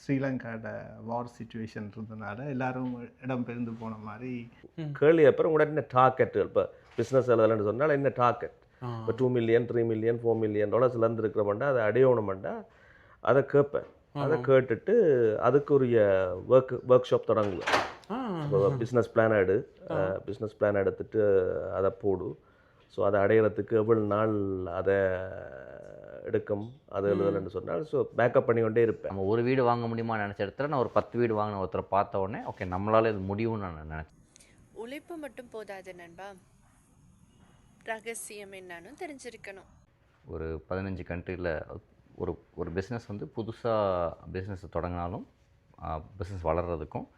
ஸ்ரீலங்காவோட war situation இருந்தனால எல்லாரும் இடம்பெயர்ந்து போன மாதிரி கேள்வி அப்புறம் உங்களோட என்ன டார்கெட் இப்போ பிஸ்னஸ் எழுதலன்னு சொன்னால் என்ன டார்கெட் இப்போ 2 மில்லியன் 3 மில்லியன் $4 மில்லியன் இருக்கிறவன்டா அதை அடையணுமெண்டா அதை கேட்பேன். அதை கேட்டுட்டு அதுக்குரிய ஒர்க் ஷாப் தொடங்குவேன். இப்போ பிஸ்னஸ் பிளான் எடுத்துட்டு அதை போடு. ஸோ அதை அடையிறதுக்கு எவ்வளோ நாள் அதை எடுக்கும் அது எழுதலன்னு சொன்னால் ஸோ பேக்கப் பண்ணிக்கொண்டே இருப்பேன். நம்ம ஒரு வீடு வாங்க முடியுமா நினச்ச இடத்துல நான் ஒரு 10 வீடு வாங்கின ஒருத்தரை பார்த்த உடனே ஓகே நம்மளால இது முடியும்னு நான் நினச்சேன். உழைப்பு மட்டும் போதாது நண்பா, ரகசியம் என்னன்னு தெரிஞ்சிருக்கணும். ஒரு 15 கண்ட்ரியில் ஒரு பிஸ்னஸ் வந்து புதுசாக பிஸ்னஸ் தொடங்கினாலும் பிஸ்னஸ் வளர்கிறதுக்கும்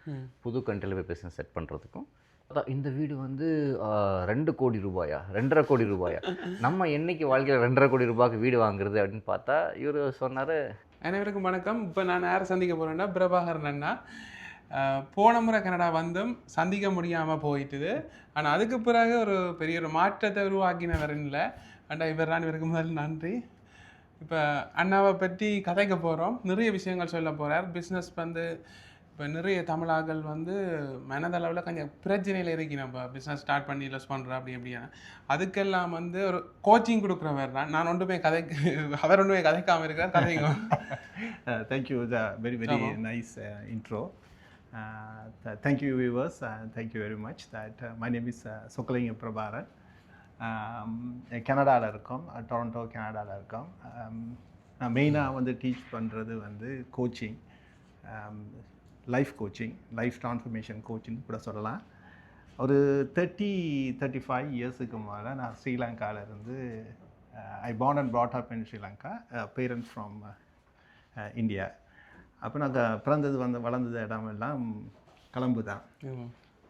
புது கண்ட்ரியில் போய் பிஸ்னஸ் செட் பண்ணுறதுக்கும் அதான் இந்த வீடு வந்து 2 கோடி ரூபாயா 2.5 கோடி ரூபாயா நம்ம என்னைக்கு வாழ்க்கையில் 2.5 கோடி ரூபாய்க்கு வீடு வாங்குறது அப்படின்னு பார்த்தா இவர் சொன்னார். அனைவருக்கும் வணக்கம். இப்போ நான் யாரை சந்திக்க போகிறேன்னா பிரபாகரன் அண்ணா. போன முறை கனடா வந்தும் சந்திக்க முடியாமல் போயிட்டுது. ஆனால் அதுக்கு பிறகு ஒரு பெரிய ஒரு மாற்றத்தை உருவாக்கினவர் இல்லை அண்ணா. இவருக்கு முதல் நன்றி. இப்போ அண்ணாவை பற்றி கதைக்க போகிறோம். நிறைய விஷயங்கள் சொல்ல போகிறார். பிஸ்னஸ் வந்து இப்போ நிறைய தமிழாக்கள் வந்து மனதளவில் கொஞ்சம் பிரச்சனையில் இருக்கணும். இப்போ பிஸ்னஸ் ஸ்டார்ட் பண்ணி லெஸ் பண்ணுறேன் அப்படின்னா அதுக்கெல்லாம் வந்து ஒரு கோச்சிங் கொடுக்குறவர் தான். நான் ஒன்றுமே அவர் ஒன்றுமே கதைக்காமல் இருக்கிறார். கதைங்க. Thank you, very very nice intro. Thank you viewers, thank you very much. My name is Sokalinga Prabharan. கனடாவில் இருக்கோம், டொரண்டோ கனடாவில் இருக்கோம். நான் மெயினாக வந்து டீச் பண்ணுறது வந்து coaching, life coaching, life transformation coaching கூட சொல்லலாம். ஒரு 35 இயர்ஸுக்கு மேலே நான் ஸ்ரீலங்காவிலேருந்து I born and brought up in Sri Lanka, parents from India. அப்போ நாங்கள் பிறந்தது வளர்ந்தது இடமெல்லாம் கலம்பு தான்.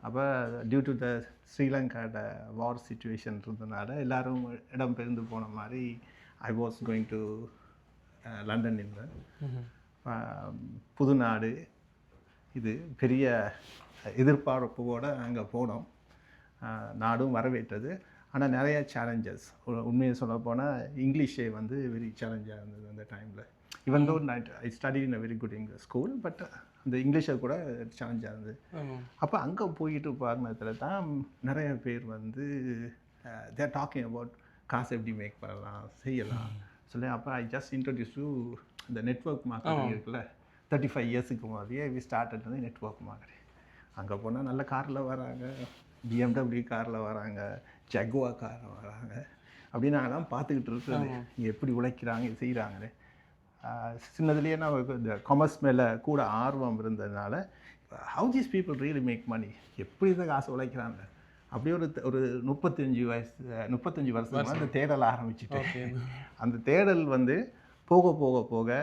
அப்போ டியூ டு த ஸ்ரீலங்காவோட வார் சிச்சுவேஷன் இருந்தனால எல்லோரும் இடம்பெயர்ந்து போன மாதிரி I was going to London. புது நாடு இது, பெரிய எதிர்பார்ப்போடு அங்கே போனோம். நாடும் வரவேற்றது. ஆனால் நிறைய சேலஞ்சஸ். உண்மையை சொல்ல போனால் இங்கிலீஷே வந்து வெரி சேலஞ்சாக இருந்தது அந்த டைமில். Even though I study in a very good English school, but அந்த இங்கிலீஷை கூட சேலஞ்சாக இருந்தது. அப்போ அங்கே போயிட்டு பார்க்குறதுல தான் நிறைய பேர் வந்து தேர் டாக்கிங் அபவுட் காசு எப்படி மேக் பண்ணலாம் செய்யலாம் சொல்லி. அப்போ ஐ ஜஸ்ட் இன்ட்ரடியூஸ் டு இந்த நெட்வொர்க் மார்க்கெட்டிங் இருக்குல்ல. 35 இயர்ஸுக்கு முன்னாடியே வி ஸ்டார்டட் வந்து நெட்வொர்க் மார்க்கெட்டிங். அங்கே போனால் நல்ல காரில் வராங்க, BMW காரில் வராங்க, ஜக்வா காரில் வராங்க. அப்படின்னு நாங்கள்லாம் பார்த்துக்கிட்டு இருக்கிறது எப்படி உழைக்கிறாங்க செய்கிறாங்களே. சின்னதுலேயே நான் இந்த காமர்ஸ் மேலே கூட ஆர்வம் இருந்ததுனால how these people really make money, எப்படி தான் காசு உழைக்கிறாங்க அப்படியே ஒரு 35 வருஷமாக அந்த தேடல் ஆரம்பிச்சுட்டு அந்த தேடல் வந்து போக போக போக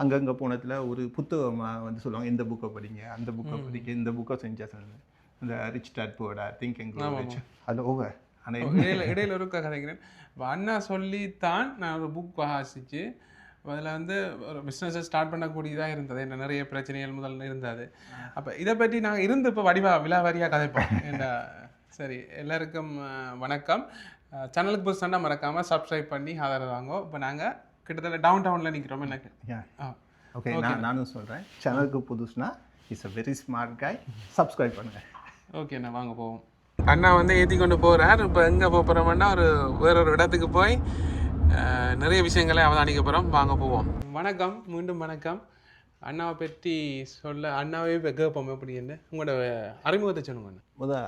அங்கங்கே போனதில் ஒரு புத்தகமாக வந்து சொல்லுவாங்க, இந்த புக்கை படிங்க, அந்த புக்கை படிக்க, இந்த புக்கை செஞ்சால் இந்த rich dad poor dad thinking rich அது ஓவர். ஆனால் இடையில ஒரு கதைக்கிறேன். இப்போ அண்ணா சொல்லித்தான் நான் ஒரு புக் வாசிச்சு அதில் வந்து ஒரு பிஸ்னஸை ஸ்டார்ட் பண்ணக்கூடியதாக இருந்தது. என்ன நிறைய பிரச்சனைகள் முதல்ல இருந்தது. அப்போ இதை பற்றி நாங்கள் இருந்து இப்போ விலாவாரியாக கதைப்போம். ஏண்டா சரி, எல்லாருக்கும் வணக்கம். சேனலுக்கு புதுசாக மறக்காமல் சப்ஸ்கிரைப் பண்ணி ஆதரவு வாங்க. இப்போ நாங்கள் கிட்டத்தட்ட டவுன் டவுனில் நிற்கிறோம். எனக்கு ஓகே, நானும் சொல்கிறேன், சேனலுக்கு புதுசுனா இஸ் அ வெரி ஸ்மார்ட் காய், சப்ஸ்கிரைப் பண்ணுங்கள். ஓகேண்ணா, வாங்க போவோம். அண்ணா வந்து ஏற்றி கொண்டு போகிறார். இப்போ எங்கே போகிறோம்னா வேறொரு இடத்துக்கு போய் நிறைய விஷயங்களை அவதானிக்க போகிறோம். வாங்க போவோம். வணக்கம், மீண்டும் வணக்கம். அண்ணாவை பற்றி சொல்ல அண்ணாவே இப்போ கேட்போம் அப்படின்னு உங்களோட அறிமுகத்தை சொல்லுங்க.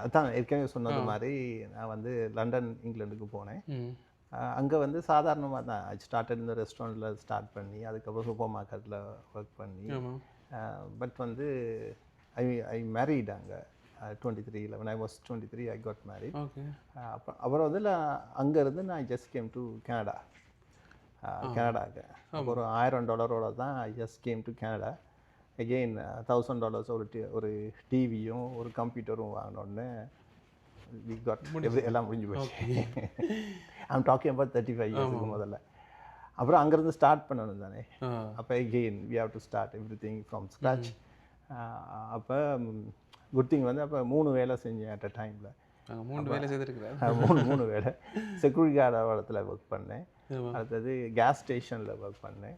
அதான் ஏற்கனவே சொன்னது மாதிரி நான் வந்து லண்டன் இங்கிலாந்துக்கு போனேன். அங்கே வந்து சாதாரணமாக தான் ஐ ஸ்டார்டட் இந்த ரெஸ்டாரண்ட்டில் ஸ்டார்ட் பண்ணி அதுக்கப்புறம் சூப்பர் மார்க்கெட்டில் ஒர்க் பண்ணி, பட் வந்து ஐ மேரீட் அங்கே 23 when I was 23 I got married. அப்புறம் வந்து அங்கேருந்து நான் ஜஸ்ட் கேம் டு கனடாக்கு. ஒரு $1000 தான் I just came to Canada. Again $1000 ஒரு டிவியும் ஒரு கம்ப்யூட்டரும் வாங்கினோடனே we got எல்லாம் முடிஞ்சு போச்சு. I'm talking about 35 இயர்ஸுக்கு முதல்ல. அப்புறம் அங்கேருந்து ஸ்டார்ட் பண்ணணும் தானே. அப்போ again we have to start everything from scratch. அப்போ குட் திங் வந்து அப்போ 3 வேலை செஞ்சேன் அட் அ டைமில். நாங்கள் 3 வேலை செய்திருக்கிறார். மூணு வேலை செக்யூரிட்டி கார்டு இடத்துல ஒர்க் பண்ணேன். ஆமா. அடுத்தது கேஸ் ஸ்டேஷனில் ஒர்க் பண்ணேன்.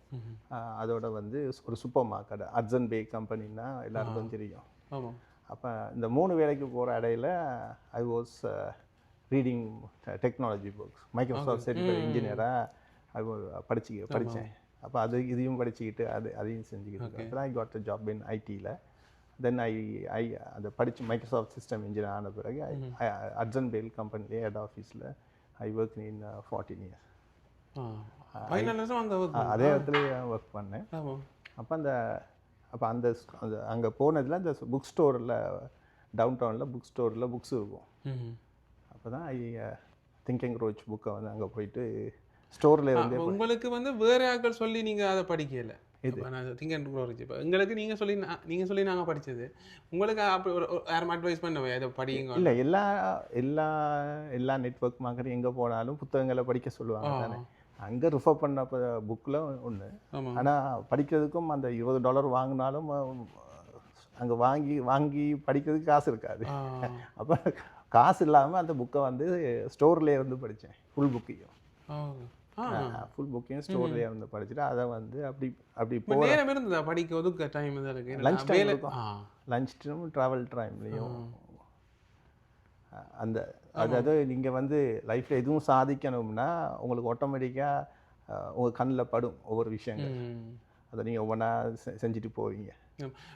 அதோட வந்து ஒரு சூப்பர் மார்க்கெட் அட்சன் பே கம்பெனின்னா எல்லாருக்கும் தெரியும். ஆமாம். அப்போ இந்த 3 வேலைக்கு போகிற இடையில I was reading technology books. Microsoft certified இன்ஜினியராக படித்தேன். அப்போ இதையும் படிச்சுக்கிட்டு அதையும் செஞ்சுக்கிட்டு அப்புறம் ஐ காட் அ ஜாப் இன் ஐடியில். தென் ஐ அதை படித்து மைக்ரோசாஃப்ட் சிஸ்டம் இன்ஜினியர் ஆன பிறகு அட்சன் பேல் கம்பெனிலே ஹெட் ஆஃபீஸில் ஐ ஒர்க் இன் 14 years. அதே இடத்துலயே ஒர்க் பண்ணேன். அப்போ அந்த அங்கே போனதில் அந்த புக் ஸ்டோரில் டவுன் டவுனில் புக் ஸ்டோரில் புக்ஸ் இருக்கும். அப்போ தான் திங்க் அண்ட் க்ரோச் புக்கை வந்து அங்கே போயிட்டு ஸ்டோரில் இருந்து. உங்களுக்கு வந்து வேறு ஆட்கள் சொல்லி நீங்கள் அதை படிக்கலை? திங்க் அண்ட் க்ரோச் இப்போ எங்களுக்கு நீங்கள் சொல்லி நாங்கள் படித்தது. உங்களுக்கு அப்படி ஒரு யாரும் அட்வைஸ் பண்ணுவேன் இதை படிங்க? இல்லை, எல்லா நெட்வொர்க் மார்க்கெட்டிங் எங்கே போனாலும் புத்தகங்களை படிக்க சொல்லுவாங்க தானே. அங்கே ரிஃபர் பண்ண புக்கில் ஒன்று. ஆனால் படிக்கிறதுக்கும் அந்த $20 வாங்கினாலும் அங்கே வாங்கி படிக்கிறதுக்கு காசு இருக்காது. அப்போ காசு இல்லாமல் அந்த புக்கை வந்து ஸ்டோர்லேயே இருந்து படித்தேன். ஃபுல் புக்கையும் ஸ்டோர்லேயே இருந்து படிச்சுட்டு அதை வந்து அப்படி நேரம் இருந்ததா படிக்க ஒதுக்க டைம் இருக்கு? லஞ்ச் டைம் ட்ராவல் டைம்லேயும் அந்த அதாவது நீங்கள் வந்து லைஃப்பில் எதுவும் சாதிக்கணும்னா உங்களுக்கு ஆட்டோமேட்டிக்காக உங்கள் கண்ணில் படும் ஒவ்வொரு விஷயங்கள். அதை நீங்கள் ஒவ்வொன்றா செஞ்சுட்டு போவீங்க.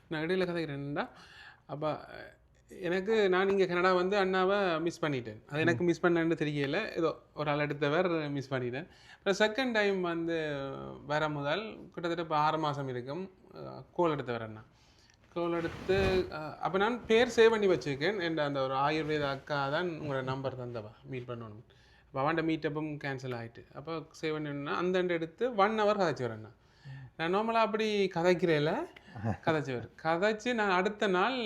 நான் இடையில கதைக்கிறேன்டா. அப்போ நான் இங்கே கனடா வந்து அண்ணாவை மிஸ் பண்ணிட்டேன். அது எனக்கு மிஸ் பண்ணேன்னு தெரியல, ஏதோ ஒரு ஆள் எடுத்தவர் மிஸ் பண்ணிட்டேன். அப்புறம் செகண்ட் டைம் வந்து வர முதல் கிட்டத்தட்ட இப்போ 6 மாதம் இருக்கும் கோல் எடுத்தவர் அண்ணா. கோல் எடுத்து அப்போ நான் பேர் சேவ் பண்ணி வச்சுருக்கேன். என் அந்த ஒரு ஆயுர்வேத அக்கா தான் உங்களோட நம்பர் தந்தவா மீட் பண்ணணும். அப்போ அவன்ட மீட்டப்பும் கேன்சல் ஆகிட்டு அப்போ சேவ் பண்ணினா அந்த எடுத்து 1 hour கதைச்சவர் அண்ணா. நான் நார்மலாக அப்படி கதைக்கிறேல கதைச்சு நான் அடுத்த நாள்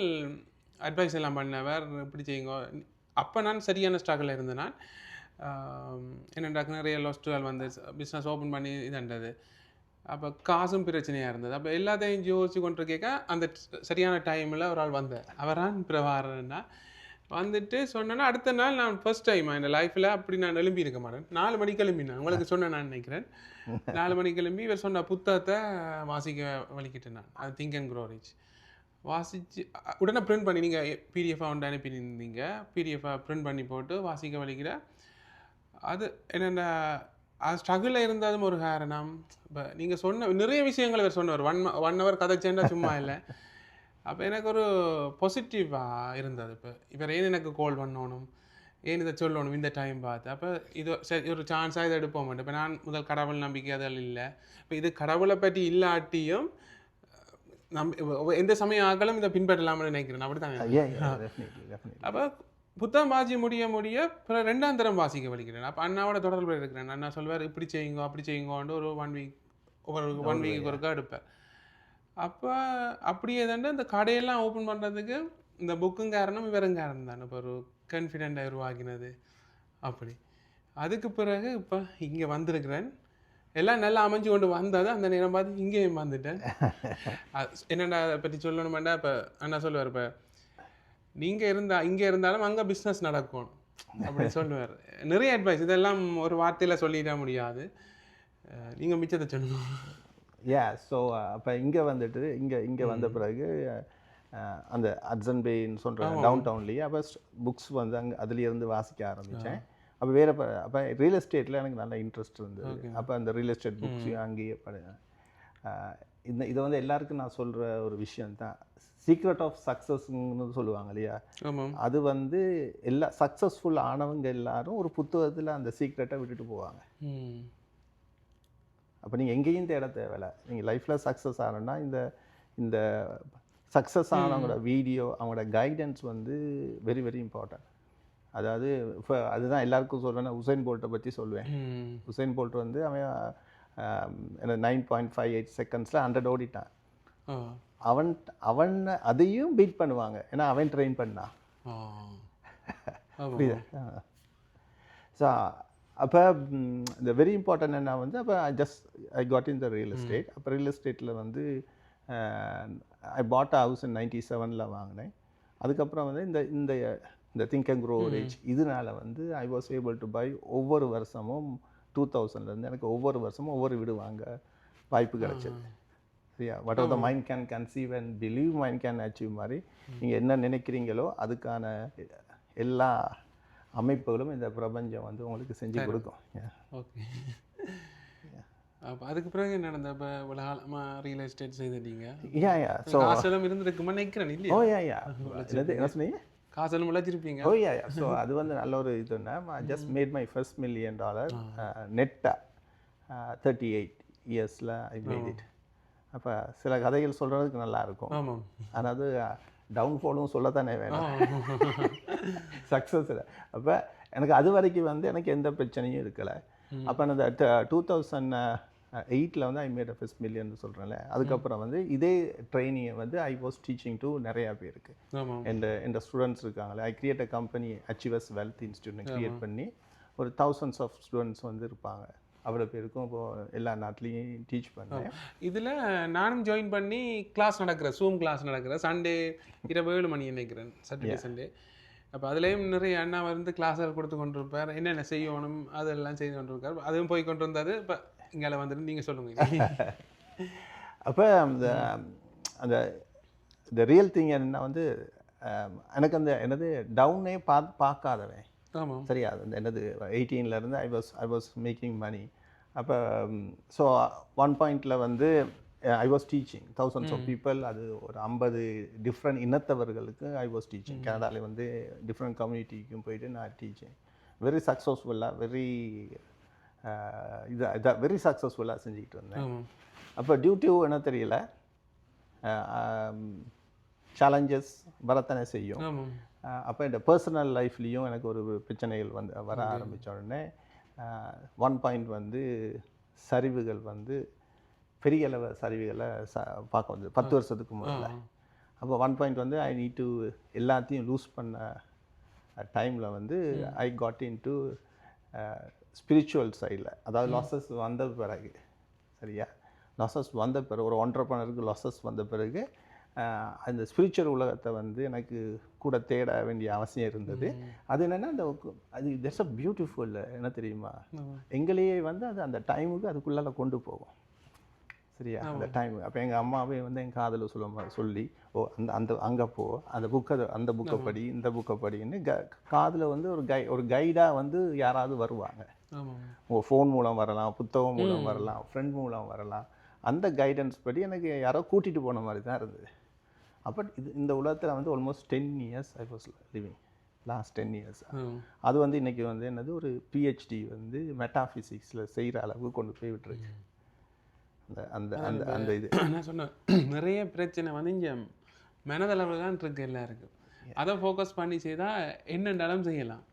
அட்வைஸ் எல்லாம் பண்ணவர், இப்படி செய்யுங்க. அப்போ நான் சரியான ஸ்ட்ரகிளில் இருந்தேன். நான் என்னென்றாக்க நிறைய லொஸ்ட்டுகள் வந்து பிஸ்னஸ் ஓப்பன் பண்ணி இதுன்றது. அப்போ காசும் பிரச்சனையாக இருந்தது. அப்போ எல்லாத்தையும் யோசிச்சு கொண்டு கேட்க அந்த சரியான டைமில் ஒரு ஆள் வந்தார். அவரான் பிரபாரன்னா வந்துட்டு சொன்னேன்னா அடுத்த நாள் நான் ஃபர்ஸ்ட் டைம் என் லைஃப்பில் அப்படி நான் எழும்பி இருக்க மாட்டேன். 4 மணிக்கு எழும்பினேன். உங்களுக்கு சொன்னேன் நான் நினைக்கிறேன். 4 மணிக்கு எழும்பி இவர் சொன்ன புத்தகத்தை வாசிக்க வலிக்கிட்டேன் நான். அது திங்க் அண்ட் க்ரோ ரிச் வாசித்து உடனே பிரிண்ட் பண்ணி நீங்கள் பிடிஎஃபாக ஒன்று அனுப்பியிருந்தீங்க. பிடிஎஃபாக பிரிண்ட் பண்ணி போட்டு வாசிக்க வலிக்கிற அது என்னென்ன அது ஸ்ட்ரகிளில் இருந்தாலும் ஒரு காரணம். இப்போ நீங்கள் சொன்ன நிறைய விஷயங்கள் இவர் சொன்னவர். 1 hour கதைச்சேன்னா சும்மா இல்லை. அப்போ எனக்கு ஒரு பாசிட்டிவாக இருந்தது. இப்போ இவர் ஏன் எனக்கு கால் பண்ணணும், ஏன் இதை சொல்லணும் இந்த டைம் பார்த்து. அப்போ இது சரி ஒரு சான்ஸாக இதை எடுப்போம் மாட்டேன். இப்போ நான் முதல் கடவுள் நம்பிக்கை அதில் இல்லை. இப்போ இது கடவுளை பற்றி இல்லாட்டியும் எந்த சமயம் ஆகலும் இதை பின்பற்றலாம்னு நினைக்கிறேன். அப்படி தாங்க. அப்போ புத்தகம் வாசி முடிய பிற 2ஆம் தரம் வாசிக்க வலிக்கிறேன். அப்போ அண்ணாவோட தொடர்பு இருக்கிறேன். அண்ணா சொல்வார் இப்படி செய்யுங்க அப்படி செய்யுங்கன்ட்டு ஒரு 1 week ஒவ்வொரு 1 week ஒருக்கா எடுப்பேன். அப்போ அப்படியே தாண்டா இந்த கடையெல்லாம் ஓப்பன் பண்ணுறதுக்கு இந்த புக்கும் காரணம் இவரும் காரணம் தானே. இப்போ ஒரு கான்ஃபிடென்ட்டாக உருவாக்கினது. அப்படி அதுக்கு பிறகு இப்போ இங்கே வந்திருக்கிறேன். எல்லாம் நல்லா அமைஞ்சு கொண்டு வந்தது. அந்த நேரம் பார்த்து இங்கேயும் வந்துட்டேன். என்னென்னா அதை பற்றி சொல்லணுமாண்டா இப்போ அண்ணா சொல்லுவார், இப்போ நீங்கள் இங்கே இருந்தாலும் அங்கே பிஸ்னஸ் நடக்கும் அப்படி சொல்லுவார். நிறைய அட்வைஸ் இதெல்லாம் ஒரு வார்த்தையில் சொல்லிட முடியாது. நீங்கள் மிச்சத்தை சொல்லுங்க. ஸோ அப்போ இங்கே வந்துட்டு இங்கே வந்த பிறகு அந்த அட்சன் பேன்னு சொல்கிறாங்க டவுன் டவுன்லேயே. அப்போ புக்ஸ் வந்து அங்கே அதுலேருந்து வாசிக்க ஆரம்பித்தேன். அப்போ அப்போ ரியல் எஸ்டேட்டில் எனக்கு நல்ல இன்ட்ரெஸ்ட் இருந்தது. அப்போ அந்த ரியல் எஸ்டேட் புக்ஸையும் அங்கேயே இதை வந்து எல்லாருக்கும் நான் சொல்கிற ஒரு விஷயந்தான். சீக்ரெட் ஆஃப் சக்ஸஸ்ன்னு சொல்லுவாங்க இல்லையா, அது வந்து எல்லா சக்ஸஸ்ஃபுல் ஆனவங்க எல்லாரும் ஒரு புத்தகத்தில் அந்த சீக்ரெட்டை விட்டுட்டு போவாங்க. அப்போ நீங்கள் எங்கேயும் தேட தேவையில்லை. நீங்கள் லைஃப்பில் சக்ஸஸ் ஆகணும்னா இந்த சக்ஸஸ் ஆனவங்களோட வீடியோ, அவங்களோட கைடன்ஸ் வந்து வெரி வெரி இம்பார்ட்டன்ட். அதாவது இப்போ அதுதான் எல்லாருக்கும் சொல்கிறேன். உசைன் போல்ட்டை பற்றி சொல்லுவேன். உசைன் போல்ட் வந்து அவன் 9.58 செகண்ட்ஸில் 100 ஓடிட்டான். அவன் அதையும் பீட் பண்ணுவாங்க, ஏன்னா அவன் ட்ரெயின் பண்ணான். புரியுதா? ஸோ அப்போ இந்த வெரி இம்பார்ட்டன்ட் என்ன வந்து அப்போ I got in the real estate. அப்போ ரியல் எஸ்டேட்டில் வந்து ஐ பாட் அ ஹவுஸ் இன் 97 வாங்கினேன். அதுக்கப்புறம் வந்து இந்த திங்க் அண்ட் க்ரோ ரிச் இதனால வந்து I was able to buy ஒவ்வொரு வருஷமும் 2000லேருந்து எனக்கு ஒவ்வொரு வருஷமும் ஒவ்வொரு வீடு வாங்க வாய்ப்பு கிடைச்சது. சரியா, what of the mind can conceive and believe mind can achieve மாதிரி நீங்கள் என்ன நினைக்கிறீங்களோ அதுக்கான எல்லா அமைப்புகளும் இந்த பிரபஞ்சம் வந்து உங்களுக்கு செஞ்சு கொடுக்கும். ஓகே. அப்போ அதுக்கு பிறகு என்ன நடந்த? இப்போ உலகமாக ரியல் எஸ்டேட் செய்துட்டீங்க. ஸோ காசெல்லாம் இருந்திருக்குமா நினைக்கிறேன் இல்லையா? ஓ யா என்ன சொன்னீங்க? காசெல்லாம் உழைச்சிருப்பீங்க. ஓ யா ஸோ அது வந்து நல்ல ஒரு இதுன்னா just made my first $1 million நெட்டாக 38 இயர்ஸில் ஐ மேட் இட். அப்போ சில கதைகள் சொல்கிறதுக்கு நல்லா இருக்கும். ஆமாம். ஆனால் அது டவுன்ஃபாலும் சொல்லத்தானே வேணும் சக்ஸஸில். அப்போ எனக்கு அது வரைக்கும் வந்து எனக்கு எந்த பிரச்சனையும் இருக்கலை. அப்போ அந்த 2008 வந்து ஐ மேட் ஃபர்ஸ்ட் $1 million சொல்கிறேன்ல. அதுக்கப்புறம் வந்து இதே ட்ரைனிங்கை வந்து ஐ வாஸ் டீச்சிங் டு நிறையா பேருக்கு. எந்த ஸ்டூடெண்ட்ஸ் இருக்காங்களே, I create a company achievers wealth institute create பண்ணி ஒரு thousands ஆஃப் ஸ்டூடெண்ட்ஸ் வந்து இருப்பாங்க. அவ்வளோ பேருக்கும் இப்போது எல்லா நாட்டிலையும் டீச் பண்ணேன். இதில் நானும் ஜாயின் பண்ணி கிளாஸ் நடக்கிற கிளாஸ் நடக்கிற சண்டே 7 மணி நினைக்கிறேன், சாட்டர்டே சண்டே. அப்போ அதுலேயும் நிறைய அண்ணா வந்து கிளாஸில் கொடுத்து கொண்டு இருப்பார், என்னென்ன செய்யணும் அதெல்லாம் செய்து கொண்டு இருக்கார். அதுவும் போய் கொண்டு வந்தார். இப்போ இங்கே வந்துட்டு நீங்கள் சொல்லுங்கள். அப்போ அந்த இந்த ரியல் திங் என்ன வந்து எனக்கு அந்த என்னது டவுனே பார்க்காதவன். ஆமாம். சரியா, அந்த என்னது 18லேருந்து ஐ வாஸ் மேக்கிங் மணி. அப்போ ஸோ ஒன் பாயிண்டில் வந்து I was teaching thousands of people. அது ஒரு 50 டிஃப்ரெண்ட் இனத்தவர்களுக்கு ஐ வாஸ் டீச்சிங். கனடாவில் வந்து டிஃப்ரெண்ட் கம்யூனிட்டிக்கும் போயிட்டு நான் டீச்சிங். வெரி சக்ஸஸ்ஃபுல்லாக வெரி சக்ஸஸ்ஃபுல்லாக செஞ்சுக்கிட்டு இருந்தேன். அப்போ டியூ என்ன தெரியல, சேலஞ்சஸ் வரத்தானே செய்யும். அப்போ இந்த பர்சனல் லைஃப்லேயும் எனக்கு ஒரு பிரச்சனைகள் வந்து வர ஆரம்பித்த உடனே ஒன் பாயிண்ட் வந்து சரிவுகள் வந்து பெரிய அளவு சரிவுகளை பார்க்க வந்து 10 வருஷத்துக்கு முதல்ல. அப்போ ஒன் பாயிண்ட் வந்து ஐ நீட் டு எல்லாத்தையும் லூஸ் பண்ண டைமில் வந்து I got in to spiritual சைடில், அதாவது லாஸஸ் வந்த பிறகு. சரியா, லாஸஸ் வந்த பிறகு ஒரு ஒன்றரைப்பனருக்கு லாஸஸ் வந்த பிறகு அந்த ஸ்பிரிச்சுவல் உலகத்தை வந்து எனக்கு கூட தேட வேண்டிய அவசியம் இருந்தது. அது என்னென்னா அது தட்ஸ் அ பியூட்டிஃபுல், என்ன தெரியுமா, எங்களையே வந்து அது அந்த டைமுக்கு அதுக்குள்ளால கொண்டு போகும். சரியா, அந்த டைம். அப்போ எங்கள் அம்மாவே வந்து என் காதில் சொல்லி ஓ அந்த அங்கே போ, அந்த புக்கை படி, இந்த புக்கை படின்னு காதில் வந்து ஒரு கைடாக வந்து யாராவது வருவாங்க. உங்கள் ஃபோன் மூலம் வரலாம், புத்தகம் மூலம் வரலாம், ஃப்ரெண்ட் மூலம் வரலாம். அந்த கைடன்ஸ் படி எனக்கு யாரோ கூட்டிகிட்டு போன மாதிரி தான் இருந்தது. அப்போ இந்த உலகத்தில் வந்து almost 10 years I was living, last 10 years. அது வந்து இன்றைக்கி வந்து என்னது ஒரு PhD வந்து மெட்டாஃபிசிக்ஸில் செய்கிற அளவுக்கு கொண்டு போய் விட்டுருக்கு. அந்த அந்த அந்த இது நான் சொன்னேன், நிறைய பிரச்சனை வந்து இங்கே மனதளவில் தான் இருக்கு எல்லாருக்கும். அதை ஃபோக்கஸ் பண்ணி செய்தால் என்னென்னாலும் செய்யலாம்.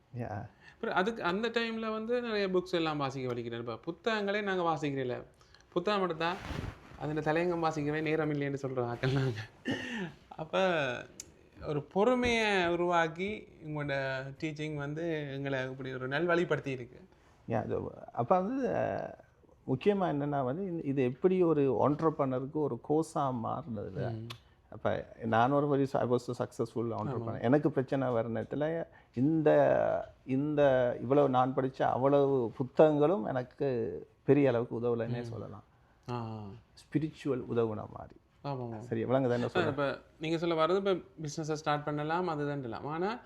அப்புறம் அதுக்கு அந்த டைமில் வந்து நிறைய புக்ஸ் எல்லாம் வாசிக்க வலிக்கிறேன். இப்போ புத்தகங்களே நாங்கள் வாசிக்கிறதில்ல, புத்தகம் மட்டும் தான் அதில் தலையங்கம் வாசிக்கவே நேரம் இல்லைன்னு சொல்கிறோம் ஆக்கள் நாங்கள். அப்போ ஒரு பொறுமையை உருவாக்கி உங்களோட டீச்சிங் வந்து எங்களை இப்படி ஒரு நல்வழிப்படுத்தி இருக்கு. அப்போ வந்து முக்கியமாக என்னென்னா வந்து இது எப்படி ஒரு என்டர்பிரனருக்கு ஒரு கோர்ஸாக மாறினது. அப்போ நான் ஒரு வரி ஐ வாஸ் சக்ஸஸ்ஃபுல் என்டர்பிரனர். எனக்கு பிரச்சனை வர நேரத்தில் இந்த இவ்வளவு நான் படித்த அவ்வளவு புத்தகங்களும் எனக்கு பெரிய அளவுக்கு உதவலைன்னே சொல்லலாம். ஸ்பிரிச்சுவல் உதவுன மாதிரி. சரி, எவ்வளோங்க தானே சொல்ல. இப்போ நீங்கள் சொல்ல வர்றது இப்போ பிஸ்னஸை ஸ்டார்ட் பண்ணலாம், அதுதான். ஆனால்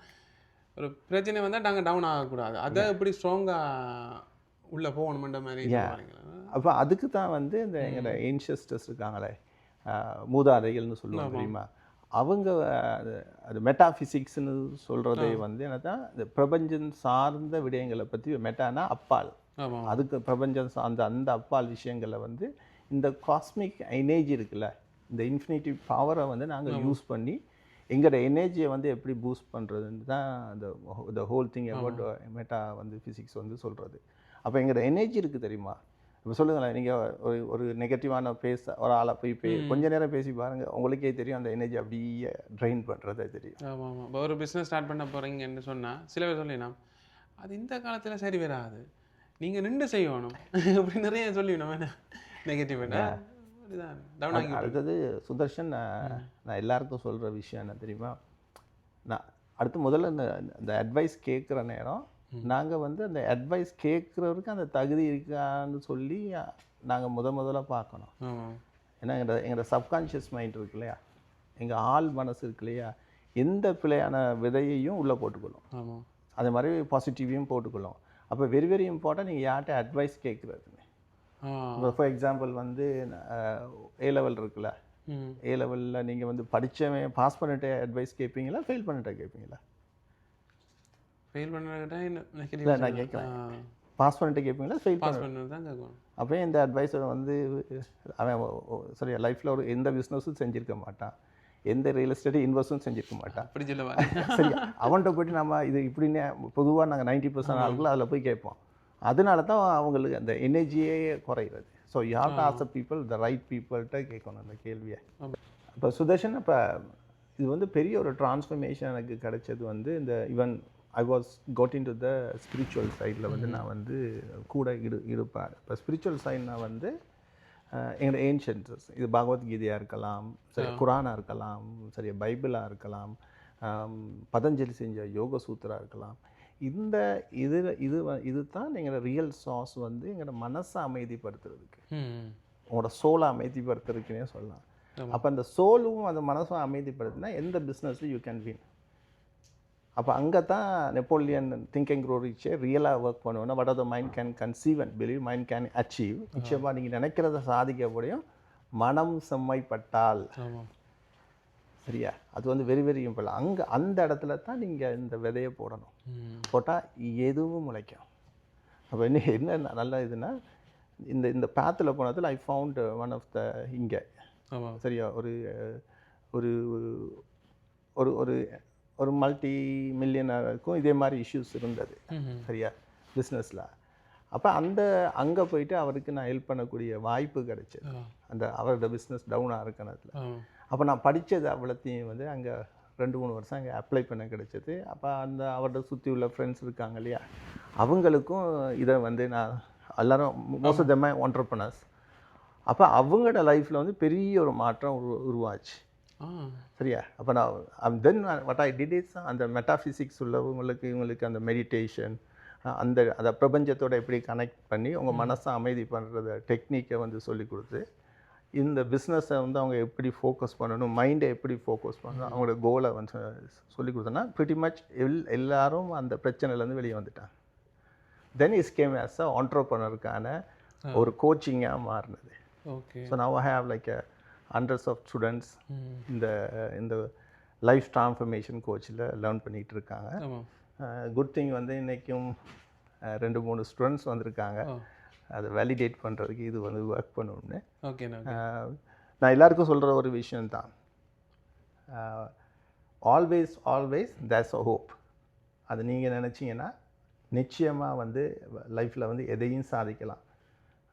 ஒரு பிரச்சனை வந்தால் நாங்கள் டவுன் ஆகக்கூடாது, அதை எப்படி ஸ்ட்ராங்காக உள்ளே போகணுமென்ற மாதிரி. அப்போ அதுக்கு தான் வந்து இந்த எங்களோட ஏன்செஸ்டர்ஸ் இருக்காங்களே, மூதாதைகள்னு சொல்லுவாங்க தெரியுமா, அவங்க அது மெட்டாஃபிசிக்ஸ்னு சொல்கிறதே வந்து என்ன தான் இந்த பிரபஞ்சம் சார்ந்த விடயங்களை பற்றி. மெட்டானா அப்பால், அதுக்கு பிரபஞ்சம் சார்ந்த அந்த அப்பால் விஷயங்களை வந்து இந்த காஸ்மிக் எனர்ஜி இருக்குல்ல, இந்த இன்ஃபினிட்டிவ் பவரை வந்து நாங்கள் யூஸ் பண்ணி எங்களோட எனர்ஜியை வந்து எப்படி பூஸ்ட் பண்ணுறதுன்னு தான் அந்த ஹோல் திங் அபவுட் மெட்டா வந்து ஃபிசிக்ஸ் வந்து சொல்கிறது. அப்போ எங்களோட எனர்ஜி இருக்குது தெரியுமா. இப்போ சொல்லுங்களேன், நீங்கள் ஒரு நெகட்டிவான ஒரு ஆளை போய் கொஞ்ச நேரம் பேசி பாருங்கள், உங்களுக்கே தெரியும் அந்த எனர்ஜி அப்படியே ட்ரெயின் பண்ணுறதே தெரியும். ஆமாம். இப்போ ஒரு பிஸ்னஸ் ஸ்டார்ட் பண்ண போகிறீங்கன்னு சொன்னால் சில பேர் சொல்லிடலாம், அது இந்த காலத்தில் சரி வராது, நீங்கள் நின்று செய்யணும் அப்படி நிறைய சொல்லிவிடும். வேணா நெகட்டிவ் அடுத்தது சுதர்ஷன், நான் எல்லாருக்கும் சொல்கிற விஷயம் என்ன தெரியுமா, நான் அடுத்து முதல்ல இந்த அட்வைஸ் கேட்குற நேரம் நாங்கள் வந்து அந்த அட்வைஸ் கேட்குறவருக்கு அந்த தகுதி இருக்கான்னு சொல்லி நாங்கள் முதல்ல பார்க்கணும். ஏன்னா எங்களோட சப்கான்ஷியஸ் மைண்ட் இருக்கு இல்லையா, எங்கள் ஆள் மனசு இருக்கு இல்லையா, எந்த பிழையான விதையையும் உள்ளே போட்டுக்கொள்ளும், அதே மாதிரி பாசிட்டிவையும் போட்டுக்கொள்ளும். அப்போ வெரி வெரி இம்பார்ட்டன்ட் நீங்கள் யார்கிட்ட அட்வைஸ் கேட்குறதுன்னு. இப்போ ஃபார் எக்ஸாம்பிள் வந்து ஏ லெவல் இருக்குல்ல, ஏ லெவலில் நீங்கள் வந்து படித்தவன் பாஸ் பண்ணிட்டே அட்வைஸ் கேட்பீங்களா, ஃபெயில் பண்ணிட்டே கேட்பீங்களா? ஃபெயில் பண்ணிட்டா இல்லை, நான் கேட்குறேன், பாஸ் பண்ணிட்டு கேட்பீங்களா, ஃபெயில் பண்ணது தான் கேட்கணும். அப்போ இந்த அட்வைஸை வந்து அவன் சரியா லைஃப்பில் ஒரு எந்த பிஸ்னஸும் செஞ்சுருக்க மாட்டான், எந்த ரியல் எஸ்டேட் இன்வெஸ்ட்டும் செஞ்சுருக்க மாட்டான். அப்படி சொல்லுவாங்க. சரியா, அவன்கிட்ட போய்ட்டு நம்ம இது இப்படின்னு பொதுவாக நாங்கள் 90% ஆட்கள் அதில் போய் கேட்போம். அதனால தான் அவங்களுக்கு அந்த எனர்ஜியே குறைகிறது. So you have to ask the people, the right பீப்புள்கிட்ட கேட்கணும் அந்த கேள்வியை. இப்போ சுதர்ஷன், இப்போ இது வந்து பெரிய ஒரு டிரான்ஸ்ஃபர்மேஷன் எனக்கு கிடைச்சது வந்து இந்த even I was got into the spiritual சைடில் வந்து நான் வந்து கூட இருப்பேன். இப்போ ஸ்பிரிச்சுவல் சைட்னா வந்து எங்களோட ஏன்ஷியன்ஸஸ், இது பகவத்கீதையாக இருக்கலாம், சரி குரானாக இருக்கலாம், சரி பைபிளாக இருக்கலாம், பதஞ்சலி செஞ்ச யோக சூத்திரா இருக்கலாம். இந்த இது தான் எங்களோட ரியல் சாஸ் வந்து எங்களோட மனசை அமைதிப்படுத்துறதுக்கு, உங்களோட சோலை அமைதிப்படுத்துறதுக்குன்னே சொல்லலாம். அப்போ அந்த சோலும் அந்த மனசும் அமைதிப்படுத்தினா எந்த பிஸ்னஸ்லையும் யூ கேன் வின். அப்போ அங்கே தான் நெப்போலியன் திங்க் அண்ட் க்ரோ ரிச்சே ரியலாக ஒர்க் பண்ணுவோன்னா what are the mind can conceive and believe, mind can achieve. நிச்சயமாக நீங்கள் நினைக்கிறத சாதிக்க முடியும், மனம் செம்மைப்பட்டால். சரியா, அது வந்து வெரி வெரி இம்பார்ட்டன்ட். அங்கே அந்த இடத்துல தான் நீங்கள் இந்த விதையை போடணும். போட்டால் எதுவும் முளைக்கும். அப்போ என்ன நல்ல இதுன்னா, இந்த பேத்தில் போனதில் I found one of the இங்கே சரியா ஒரு ஒரு ஒரு ஒரு ஒரு மல்டி மில்லியனருக்கும் இதே மாதிரி இஷ்யூஸ் இருந்தது சரியா பிஸ்னஸில். அப்போ அங்கே போயிட்டு அவருக்கு நான் ஹெல்ப் பண்ணக்கூடிய வாய்ப்பு கிடைச்சது அந்த அவரோட பிஸ்னஸ் டவுனாக இருக்கனதில். அப்போ நான் படித்தது அவ்வளோத்தையும் வந்து அங்கே 2-3 வருஷம் அங்கே அப்ளை பண்ண கிடைச்சது. அப்போ அவரோட சுற்றி உள்ள ஃப்ரெண்ட்ஸ் இருக்காங்க இல்லையா, அவங்களுக்கும் இதை வந்து நான் எல்லோரும் மோஸ்ட் ஆஃப் தெம் என்டர்பிரனர்ஸ். அப்போ அவங்களோட லைஃப்பில் வந்து பெரிய ஒரு மாற்றம் உருவாச்சு. சரியா, அப்போ நான் then what I did is அந்த மெட்டாஃபிசிக்ஸ் உள்ளவங்களுக்கு இவங்களுக்கு அந்த மெடிடேஷன், அந்த பிரபஞ்சத்தோடு எப்படி கனெக்ட் பண்ணி உங்கள் மனசை அமைதி பண்ணுறத டெக்னிக்கை வந்து சொல்லி கொடுத்து, இந்த பிஸ்னஸை வந்து அவங்க எப்படி ஃபோக்கஸ் பண்ணணும், மைண்டை எப்படி ஃபோக்கஸ் பண்ணணும், அவங்களோட கோலை வந்து சொல்லி கொடுத்தோன்னா ப்ரிட்டி மச் எல்லாரும் அந்த பிரச்சனையிலேருந்து வெளியே வந்துட்டாங்க. Then is came as a ஆண்டர்ப்ரனருக்கான ஒரு கோச்சிங்காக மாறினது. Okay, so now I have like hundreds of students இந்த லைஃப் ட்ரான்ஸ்ஃபர்மேஷன் கோச்சில் லேர்ன் பண்ணிகிட்டு இருக்காங்க. குட் திங் வந்து இன்றைக்கும் 2-3 ஸ்டூடெண்ட்ஸ் வந்திருக்காங்க அதை வேலிடேட் பண்ணுறதுக்கு, இது வந்து ஒர்க் பண்ணணும்னு. ஓகே, நான் எல்லாருக்கும் சொல்கிற ஒரு விஷயந்தான், always always there's a hope. அது நீங்கள் நினச்சிங்கன்னா நிச்சயமாக வந்து லைஃப்பில் வந்து எதையும் சாதிக்கலாம்.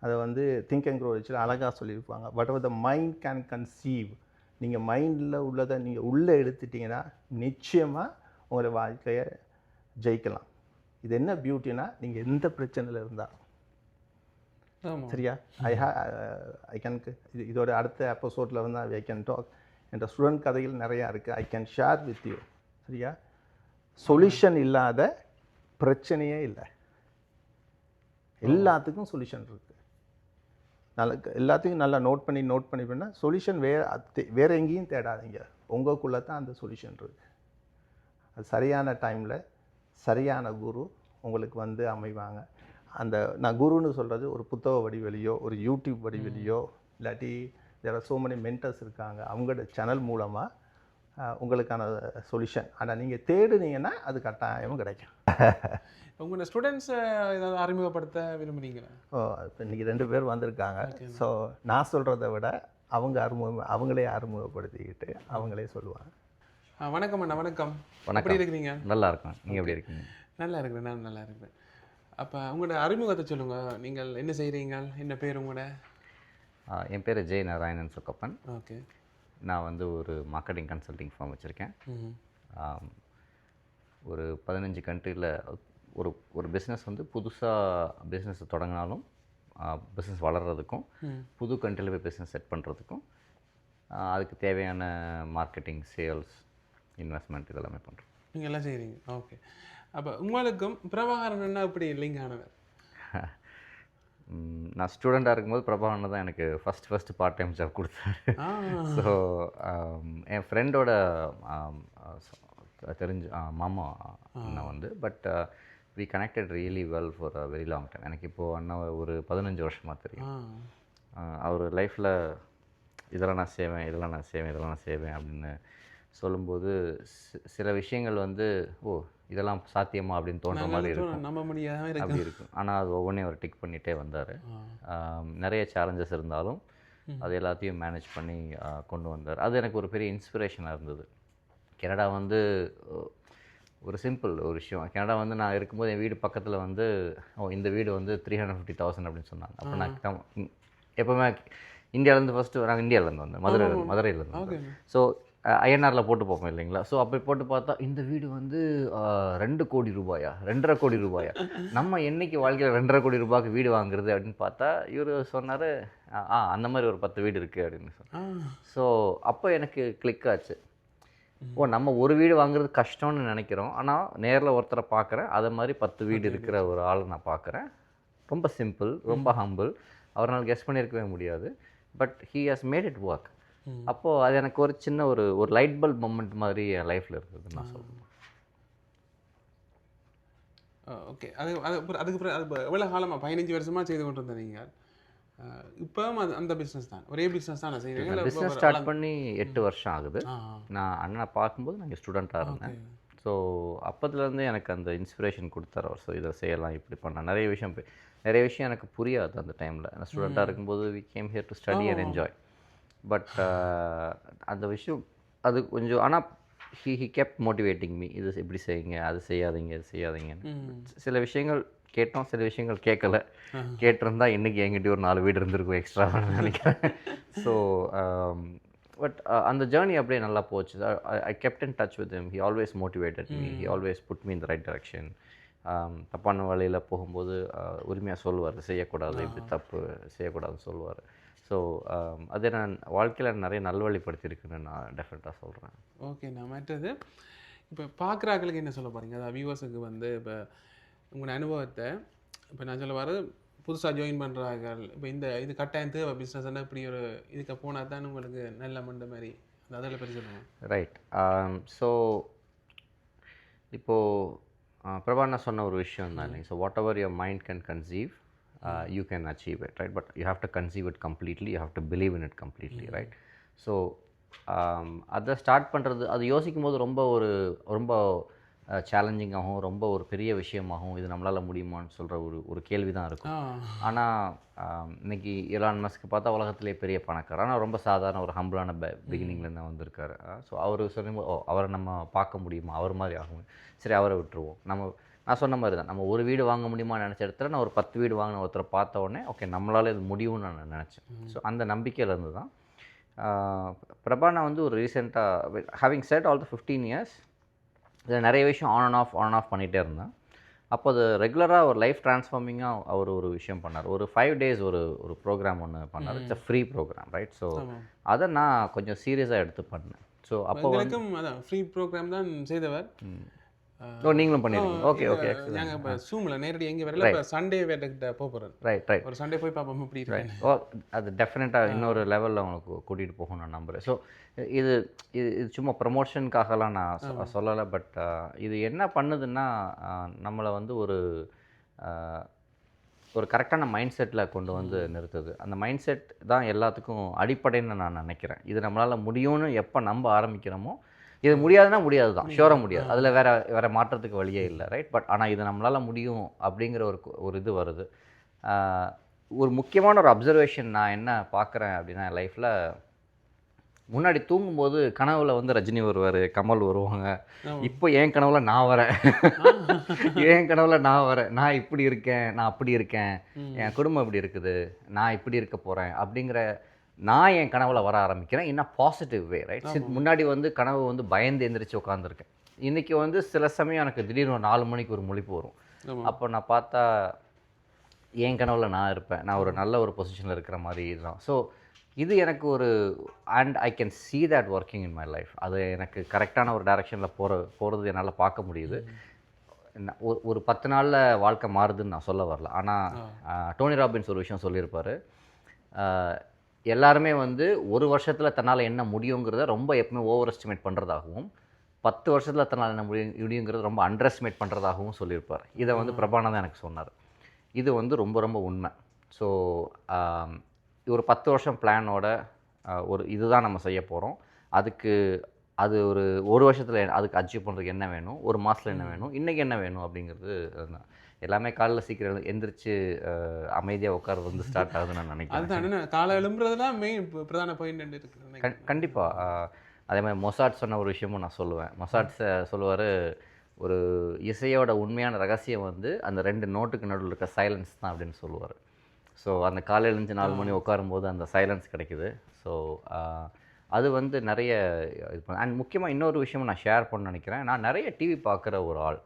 அதை வந்து திங்க் அண்ட் க்ரோ ரிச்சில் அழகாக சொல்லியிருப்பாங்க, what ever the mind can conceive. நீங்கள் மைண்டில் உள்ளதை நீங்கள் உள்ளே எடுத்துட்டிங்கன்னா நிச்சயமாக உங்களோட வாழ்க்கையை ஜெயிக்கலாம். இது என்ன பியூட்டினா, நீங்கள் எந்த பிரச்சனையில் இருந்தால் சரியா, ஐ கேன் இதோட அடுத்த எபிசோடில் வந்து ஐ கேன் டாக். என்ற ஸ்டூடெண்ட் கதைகள் நிறையா இருக்குது, I can share with you. சரியா, சொல்யூஷன் இல்லாத பிரச்சனையே இல்லை, எல்லாத்துக்கும் சொல்யூஷன் இருக்குது. எல்லாத்தையும் நல்லா நோட் பண்ணி பண்ணால் சொல்யூஷன் வேறு எங்கேயும் தேடாதீங்க, உங்களுக்குள்ளே தான் அந்த சொல்யூஷன் இருக்குது. அது சரியான டைமில் சரியான குரு உங்களுக்கு வந்து அமைவாங்க. நான் குருன்னு சொல்கிறது ஒரு புத்தக வடிவெளியோ ஒரு யூடியூப் வடிவெளியோ இல்லாட்டி வேறு சோ மெனி மென்டர்ஸ் இருக்காங்க, அவங்களோட சேனல் மூலமாக உங்களுக்கான சொல்யூஷன். ஆனால் நீங்கள் தேடுனீங்கன்னா அது கட்டாயமும் கிடைக்கும். உங்களோட ஸ்டூடெண்ட்ஸை ஏதாவது அறிமுகப்படுத்த விரும்புகிறீங்களா? இப்போ இன்றைக்கி 2 பேர் வந்திருக்காங்க. ஸோ நான் சொல்கிறத விட அவங்களே அறிமுகப்படுத்திக்கிட்டு அவங்களே சொல்லுவாங்க. வணக்கம் அண்ணா. வணக்கம். வணக்கம். எப்படி இருக்கிறீங்க? நல்லா இருக்கேன், நீங்கள் எப்படி இருக்கீங்க? நல்லா இருக்கிறேன், நான் நல்லா இருக்கிறேன். அப்போ உங்களோட அறிமுகத்தை சொல்லுங்கள், நீங்கள் என்ன செய்கிறீங்க, என்ன பேர் உங்களோட? என் பேர் ஜெய் நாராயணன் சொக்கப்பன். ஓகே. நான் வந்து ஒரு மார்க்கெட்டிங் கன்சல்டிங் ஃபார்ம் வச்சுருக்கேன். ஒரு 15 கண்ட்ரியில் ஒரு பிஸ்னஸ் வந்து புதுசாக பிஸ்னஸை தொடங்கினாலும் பிஸ்னஸ் வளர்கிறதுக்கும் புது கண்ட்ரியில் போய் பிஸ்னஸ் செட் பண்ணுறதுக்கும் அதுக்கு தேவையான மார்க்கெட்டிங், சேல்ஸ், இன்வெஸ்ட்மெண்ட் இதெல்லாமே பண்ணுறோம். நீங்கள் எல்லாம் செய்கிறீங்க. ஓகே. அப்போ உங்களுக்கும் பிரபாகரன் அண்ணா இப்படி லிங்க் ஆனவர்? நான் ஸ்டூடெண்ட்டாக இருக்கும்போது பிரபாகரன் தான் எனக்கு ஃபஸ்ட்டு பார்ட் டைம் ஜாப் கொடுத்தாரு. ஸோ என் ஃப்ரெண்டோட தெரிஞ்ச மாமா அண்ணா வந்து, but we connected really well for a very long time. எனக்கு இப்போது அண்ணா ஒரு 15 வருஷமாக தெரியும். அவர் லைஃப்பில் இதெல்லாம் நான் செய்வேன், இதெல்லாம் நான் செய்வேன், இதெல்லாம் நான் செய்வேன் அப்படின்னு சொல்லும்போது சில விஷயங்கள் வந்து இதெல்லாம் சாத்தியமா அப்படின்னு தோன்ற மாதிரி இருக்கும், நம்ப முடியாத அப்படி இருக்கும். ஆனால் அது ஒவ்வொன்றையும் அவர் டிக் பண்ணிகிட்டே வந்தார். நிறைய சேலஞ்சஸ் இருந்தாலும் அது எல்லாத்தையும் மேனேஜ் பண்ணி கொண்டு வந்தார். அது எனக்கு ஒரு பெரிய இன்ஸ்பிரேஷனாக இருந்தது. கனடா வந்து ஒரு சிம்பிள் ஒரு விஷயம். கனடா வந்து நான் இருக்கும்போது என் வீடு பக்கத்தில் வந்து இந்த வீடு வந்து 350,000 அப்படின்னு சொன்னாங்க. அப்போ நான் எப்போவுமே இந்தியாவிலேருந்து ஃபஸ்ட்டு நாங்கள் இந்தியாவிலேருந்து வந்தேன், மதுரையிலேருந்து வந்தேன். ஸோ ஐஎன்ஆரில் போட்டு பார்ப்போம் இல்லைங்களா. ஸோ அப்போ போட்டு பார்த்தா இந்த வீடு வந்து 2 கோடி ரூபாயா, 2.5 கோடி ரூபாயா, நம்ம என்னைக்கு வாழ்க்கையில் 2.5 கோடி ரூபாய்க்கு வீடு வாங்குறது அப்படின்னு பார்த்தா இவர் சொன்னார், அந்த மாதிரி ஒரு 10 வீடு இருக்குது அப்படின்னு சொன்னார். ஸோ அப்போ எனக்கு கிளிக் ஆச்சு. நம்ம ஒரு வீடு வாங்குறது கஷ்டம்னு நினைக்கிறோம், ஆனால் நேரில் ஒருத்தரை பார்க்குறேன், அதை மாதிரி 10 வீடு இருக்கிற ஒரு ஆளை நான் பார்க்குறேன். ரொம்ப சிம்பிள், ரொம்ப ஹம்பிள். அவரால் கெஸ் பண்ணியிருக்கவே முடியாது, but he has made it work. அப்போது அது எனக்கு ஒரு சின்ன ஒரு லைட் பல்ப் மொமெண்ட் மாதிரி என் லைஃப்பில் இருக்குது நான் சொல்லுவேன். ஓகே. அதுக்கு எவ்வளோ காலமாக 15 வருஷமாக செய்து கொண்டு இருந்தேன் நீங்கள்? இப்போ அந்த பிஸ்னஸ் தான், ஒரே பிஸ்னஸ் தான் நான் செய்கிறேன். பிஸ்னஸ் ஸ்டார்ட் பண்ணி 8 வருஷம் ஆகுது. நான் அண்ணனை பார்க்கும்போது நாங்கள் ஸ்டூடெண்ட்டாக இருந்தேன். ஸோ அப்போதுலேருந்து எனக்கு அந்த இன்ஸ்பிரேஷன் கொடுத்தாரு அவர். ஸோ இதை செய்யலாம், இப்படி பண்ணலாம். நிறைய விஷயம் எனக்கு புரியாது அந்த டைமில். நான் ஸ்டூடெண்ட்டாக இருக்கும்போது we came here to study and enjoy. But அந்த விஷயம் அது கொஞ்சம், ஆனால் ஹி கெப்ட் மோட்டிவேட்டிங் மீ, இது இப்படி செய்யுங்க, அது செய்யாதீங்க, இது செய்யாதீங்கன்னு. சில விஷயங்கள் கேட்டோம், சில விஷயங்கள் கேட்கல. கேட்டிருந்தா இன்றைக்கி என்கிட்ட ஒரு 4 வீடு இருந்திருக்கும் எக்ஸ்ட்ரா நினைக்கிறேன். ஸோ பட் அந்த ஜேர்னி அப்படியே நல்லா போச்சு. I kept in touch with him. He always motivated me, he always put me in the right direction. தப்பான வழியில் போகும்போது உரிமையாக சொல்லுவார், செய்யக்கூடாது, இப்படி தப்பு செய்யக்கூடாதுன்னு சொல்லுவார். ஸோ அது நான் வாழ்க்கையில் நிறைய நல்வழிப்படுத்தியிருக்குன்னு நான் டெஃபினட்டாக சொல்கிறேன். ஓகே. நான் மற்றது இப்போ பார்க்குறாங்களுக்கு என்ன சொல்ல போகிறீங்க? அதாவது வியூவர்ஸுக்கு வந்து இப்போ உங்களோட அனுபவத்தை, இப்போ நான் சொல்ல வர புதுசாக ஜாயின் பண்ணுறாங்க, இப்போ இது கட்டாயம் தேவை பிஸ்னஸ்னால் இப்படி ஒரு இதுக்கு போனால் தான் உங்களுக்கு நல்ல மண்ட மாதிரி அதில் பற்றி சொல்லுங்கள். ரைட். ஸோ இப்போது பிரபாண்ணா சொன்ன ஒரு விஷயம் தான். So what ever your mind can conceive, you can achieve it, right? But you have to conceive it completely, you have to believe in it completely, right? So அதை ஸ்டார்ட் பண்ணுறது, அது யோசிக்கும் போது ரொம்ப சேலஞ்சிங்காகவும் ரொம்ப ஒரு பெரிய விஷயமாகவும், இது நம்மளால் முடியுமான்னு சொல்கிற ஒரு கேள்வி தான் இருக்கும். ஆனால் இன்னைக்கு எலான் மஸ்க் பார்த்தா உலகத்திலே பெரிய பணக்காரர், ஆனால் ரொம்ப சாதாரண ஒரு ஹம்பிளான பிகினிங்லேருந்து தான் வந்திருக்காரு. ஸோ அவர் சொல்லும்போது அவரை நம்ம பார்க்க முடியுமா, அவர் மாதிரி ஆகும், சரி அவரை விட்டுருவோம். நான் சொன்ன மாதிரி தான், நம்ம ஒரு வீடு வாங்க முடியுமா நினச்ச இடத்துல நான் ஒரு 10 வீடு வாங்கின ஒருத்தரை பார்த்த உடனே ஓகே நம்மளால் இது முடியும்னு நான் நினச்சேன். ஸோ அந்த நம்பிக்கையிலேருந்து தான் பிரபாண்ணா வந்து ஒரு ரீசெண்டாக having set all the 15 years இதில் நிறைய விஷயம் ஆன் அண்ட் ஆஃப் பண்ணிகிட்டே இருந்தேன். அப்போ அது ரெகுலராக ஒரு லைஃப் ட்ரான்ஸ்ஃபார்மிங்காக அவர் ஒரு விஷயம் பண்ணார். ஒரு 5 days ஒரு ப்ரோக்ராம் ஒன்று பண்ணார். It's a free program, right? So அதை நான் கொஞ்சம் சீரியஸாக எடுத்து பண்ணேன். ஸோ அப்போ அதான் ஃப்ரீ ப்ரோக்ராம் தான் செய்தவர். நீங்களும் பண்ணிருக்கீங்க. ஓகே. நாங்கள் இப்போ ஜூமில் நேரடி எங்கே வரல, இப்போ சண்டே வேட்டக்கிட்ட போகிறேன். ரைட். ஒரு சண்டே போய் பார்ப்போம் இப்படி இருக்கேன். அது டெஃபினட்டாக இன்னொரு லெவலில் உங்களுக்கு கூட்டிகிட்டு போகும் நான் நம்புகிறேன். ஸோ இது சும்மா ப்ரமோஷனுக்காகலாம் நான் சொல்லலை. பட் இது என்ன பண்ணுதுன்னா நம்மளை வந்து ஒரு கரெக்டான மைண்ட் செட்டில் கொண்டு வந்து நிறுத்துது. அந்த மைண்ட் செட் தான் எல்லாத்துக்கும் அடிப்படைன்னு நான் நினைக்கிறேன். இது நம்மளால் முடியும்னு எப்போ நம்ப ஆரம்பிக்கிறோமோ, இது முடியாதுன்னா முடியாது தான், ஷூராக முடியாது, அதில் வேறு மாற்றத்துக்கு வழியே இல்லை, ரைட்? பட் ஆனால் இது நம்மளால் முடியும் அப்படிங்கிற ஒரு இது வருது. ஒரு முக்கியமான ஒரு அப்சர்வேஷன் நான் என்ன பார்க்குறேன் அப்படின்னா, என் லைஃப்பில் முன்னாடி தூங்கும்போது கனவுல வந்து ரஜினி வருவார், கமல் வருவாங்க. இப்போ என் கனவுல நான் வரேன், நான் இப்படி இருக்கேன், நான் அப்படி இருக்கேன், என் குடும்பம் இப்படி இருக்குது, நான் இப்படி இருக்க போகிறேன் அப்படிங்கிற நான் என் கனவுல வர ஆரம்பிக்கிறேன். என்ன பாசிட்டிவ் வே, ரைட்? முன்னாடி வந்து கனவு வந்து பயந்து எந்திரிச்சு உட்காந்துருக்கேன். இன்றைக்கி வந்து சில சமயம் எனக்கு திடீர்னு 4 மணிக்கு ஒரு முழிப்பு வரும். அப்போ நான் பார்த்தா என் கனவுல நான் இருப்பேன், நான் ஒரு நல்ல ஒரு பொசிஷனில் இருக்கிற மாதிரி தான். ஸோ இது எனக்கு ஒரு and I can see that working in my life. அது எனக்கு கரெக்டான ஒரு டைரெக்ஷனில் போகிறது என்னால் பார்க்க முடியுது. ஒரு 10 நாளில் வாழ்க்கை மாறுதுன்னு நான் சொல்ல வரல. ஆனால் டோனி ராபின்ஸ் ஒரு விஷயம் சொல்லியிருப்பார். எல்லாருமே வந்து ஒரு வருஷத்தில் தன்னால் என்ன முடியுங்கிறத ரொம்ப எப்பவுமே ஓவர் எஸ்டிமேட் பண்ணுறதாகவும் 10 வருஷத்தில் தன்னால் என்ன முடியுங்கிறது ரொம்ப அண்டர் எஸ்டிமேட் பண்ணுறதாகவும் சொல்லியிருப்பார். இதை வந்து பிரபானா தான் எனக்கு சொன்னார். இது வந்து ரொம்ப ரொம்ப உண்மை. ஸோ ஒரு 10 வருஷம் பிளானோட ஒரு இதுதான் நம்ம செய்ய போகிறோம். அதுக்கு அது ஒரு வருஷத்தில் அதுக்கு அச்சீவ் பண்ணுறதுக்கு என்ன வேணும், ஒரு மாதத்தில் என்ன வேணும், இன்றைக்கி என்ன வேணும் அப்படிங்கிறது எல்லாமே காலையில் சீக்கிரம் எந்திரிச்சு அமைதியாக உட்கார்றது வந்து ஸ்டார்ட் ஆகுதுன்னு நான் நினைக்கிறேன். அதுதான் காலை எழும்புறது தான் மெயின் பிரதான பாயிண்ட் இருக்குது. கண்டிப்பாக. அதே மாதிரி மொசாட் சொன்ன ஒரு விஷயமும் நான் சொல்லுவேன். மொசாட் சொல்லுவார், ஒரு இசையோட உண்மையான ரகசியம் வந்து அந்த 2 நோட்டுக்கு நடுவில் இருக்க சைலன்ஸ் தான் அப்படின்னு சொல்லுவார். ஸோ அந்த காலையில் எழுந்து 4 மணி உட்காரும்போது அந்த சைலன்ஸ் கிடைக்குது. ஸோ அது வந்து நிறைய இது பண்ண. அண்ட் முக்கியமாக இன்னொரு விஷயமும் நான் ஷேர் பண்ண நினைக்கிறேன். நான் நிறைய டிவி பார்த்த ஒரு ஆள்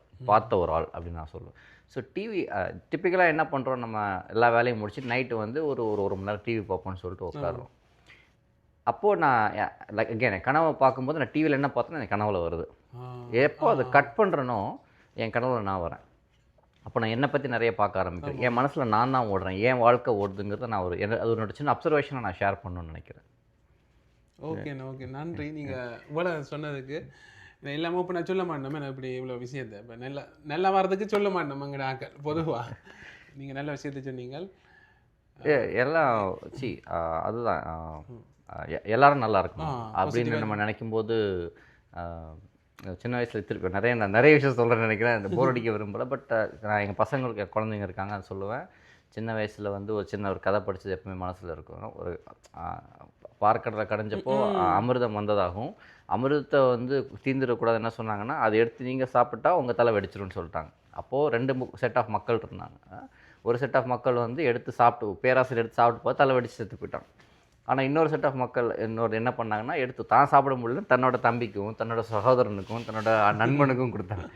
அப்படின்னு நான் சொல்லுவேன். ஸோ டிவி டிப்பிக்கலாக என்ன பண்ணுறோம், நம்ம எல்லா வேலையும் முடிச்சுட்டு நைட்டு வந்து ஒரு மணி நேரம் டிவி பார்ப்போம்னு சொல்லிட்டு உட்காரோம். அப்போது நான் லைக் என் கனவை பார்க்கும்போது நான் டிவியில் என்ன பார்த்தேன்னா எனக்கு கனவில் வருது. எப்போ அதை கட் பண்ணுறனோ என் கனவில் நான் வரேன். அப்போ நான் என்னை பற்றி நிறைய பார்க்க ஆரம்பிக்கிறேன். என் மனசில் நான் தான் ஓடுறேன், என் வாழ்க்கை ஓடுதுங்கிறத நான் அது ஒரு சின்ன அப்சர்வேஷனை நான் ஷேர் பண்ணணும்னு நினைக்கிறேன். ஓகே நன்றி. நீங்கள் இவ்வளோ சொன்னதுக்கு எல்லாமே இப்போ நான் சொல்ல மாட்டோமே, நான் இப்படி இவ்வளோ விஷயத்தை இப்போ நல்லா வர்றதுக்கு சொல்ல மாட்டோம் எங்கட ஆக்கள் பொதுவாக. நீங்கள் நல்ல விஷயத்தை சொன்னீங்க. எல்லாம் அதுதான் எல்லாரும் நல்லா இருக்கணும் அப்படின்னு நம்ம நினைக்கும்போது சின்ன வயசில் திருப்பி நிறைய விஷயம் சொல்கிறேன்னு நினைக்கிறேன். இந்த போர் அடிக்க விரும்பலை. பட் நான் எங்கள் பசங்களுக்கு குழந்தைங்க இருக்காங்க, அதை சொல்லுவேன். சின்ன வயசில் வந்து ஒரு கதை படித்தது எப்பவுமே மனசில் இருக்கும். ஒரு பார்க்கடலை கடைஞ்சப்போ அமிர்தம் வந்ததாகவும் அமிர்தத்தை வந்து தீந்துடக்கூடாது என்ன சொன்னாங்கன்னா, அதை எடுத்து நீங்கள் சாப்பிட்டா உங்கள் தலை வெடிச்சிரும்னு சொல்லிட்டாங்க. அப்போது 2 செட் ஆஃப் மக்கள் இருந்தாங்க. ஒரு செட் ஆஃப் மக்கள் வந்து பேராசிரியர் எடுத்து சாப்பிட்டு போய் தலை வெடிச்சு செத்து போயிட்டாங்க. ஆனால் இன்னொரு செட் ஆஃப் மக்கள் என்ன பண்ணாங்கன்னா, எடுத்து தான் சாப்பிட முடியல தன்னோட தம்பிக்கும் தன்னோட சகோதரனுக்கும் தன்னோட நண்பனுக்கும் கொடுத்தாங்க.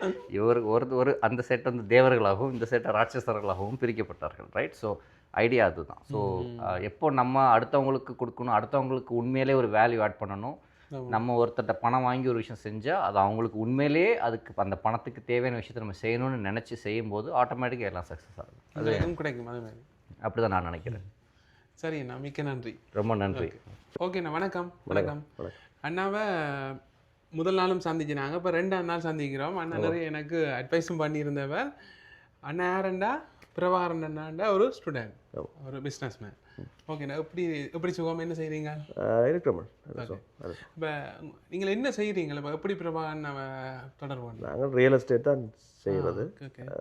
ஒரு அந்த செட் வந்து தேவர்களாகவும் இந்த செட்டை ராட்சசர்களாகவும் பிரிக்கப்பட்டார்கள். ரைட். ஸோ ஐடியா அதுதான். ஸோ எப்போ நம்ம அடுத்தவங்களுக்கு கொடுக்கணும், அடுத்தவங்களுக்கு உண்மையிலே ஒரு வேல்யூ ஆட் பண்ணணும். நம்ம ஒருத்தட்ட பணம் வாங்கி ஒரு விஷயம் செஞ்சால் அது அவங்களுக்கு உண்மையிலேயே அதுக்கு அந்த பணத்துக்கு தேவையான விஷயத்தை நம்ம செய்யணும்னு நினச்சி செய்யும்போது ஆட்டோமேட்டிக்காக எல்லாம் சக்ஸஸ் ஆகும். அது கிடைக்கும். அது மாதிரி அப்படி தான் நான் நினைக்கிறேன். சரி அண்ணா, மிக்க நன்றி. ரொம்ப நன்றி. ஓகேண்ணா, வணக்கம். அண்ணாவை முதல் நாளும் சந்திச்சினாங்க, இப்போ 2ஆம் நாள் சந்திக்கிறோம். அண்ணா நிறைய எனக்கு அட்வைஸும் பண்ணியிருந்தவர். அண்ணா யாரண்டா பிரபாகரன் அண்ணாண்டா ஒரு ஸ்டூடெண்ட், ஒரு பிஸ்னஸ் மேன். ஓகேண்ணா, எப்படி சுகம் என்ன செய்கிறீங்க? இருக்கிறோம். இப்போ நீங்கள் என்ன செய்கிறீங்களா? இப்போ எப்படி பிரபாகரன் தொடர்பு பண்ண? நாங்கள் ரியல் எஸ்டேட் தான் செய்கிறது.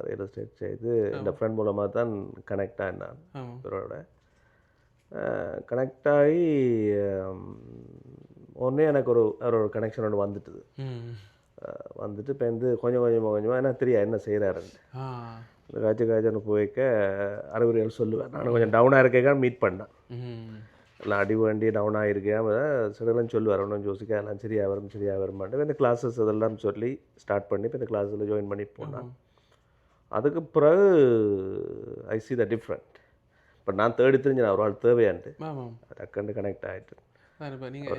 ரியல் எஸ்டேட் செய்து இந்த ஃப்ரெண்ட் மூலமாக தான் கனெக்ட் ஆகினான். இவரோட கனெக்ட் ஆகி ஒன்றே எனக்கு ஒரு கனெக்ஷன் ஒன்று வந்துட்டுது. வந்துட்டு இப்போ வந்து கொஞ்சமாக எனக்கு தெரியாது என்ன செய்கிறாருன்னு. காய்ச்சல் போய்க்க அறிவுரைகள் சொல்லுவேன். நான் கொஞ்சம் டவுனாக இருக்கேன் மீட் பண்ணேன். எல்லாம் அடி வேண்டி டவுனாக இருக்கேன் சிலலாம் சொல்லுவார், ஒன்றும் யோசிக்க எல்லாம் சரியாக வருமாட்டேன். இந்த கிளாஸஸ் இதெல்லாம் சொல்லி ஸ்டார்ட் பண்ணி இப்போ இந்த கிளாஸில் ஜாயின் பண்ணிட்டு போனேன். அதுக்கு பிறகு ஐ சி த டிஃப்ரெண்ட். பட் நான் தேடி தெரிஞ்சேன் ஒரு ஆள் தேவையான்ட்டு டக்குன்னு கனெக்ட் ஆகிட்டு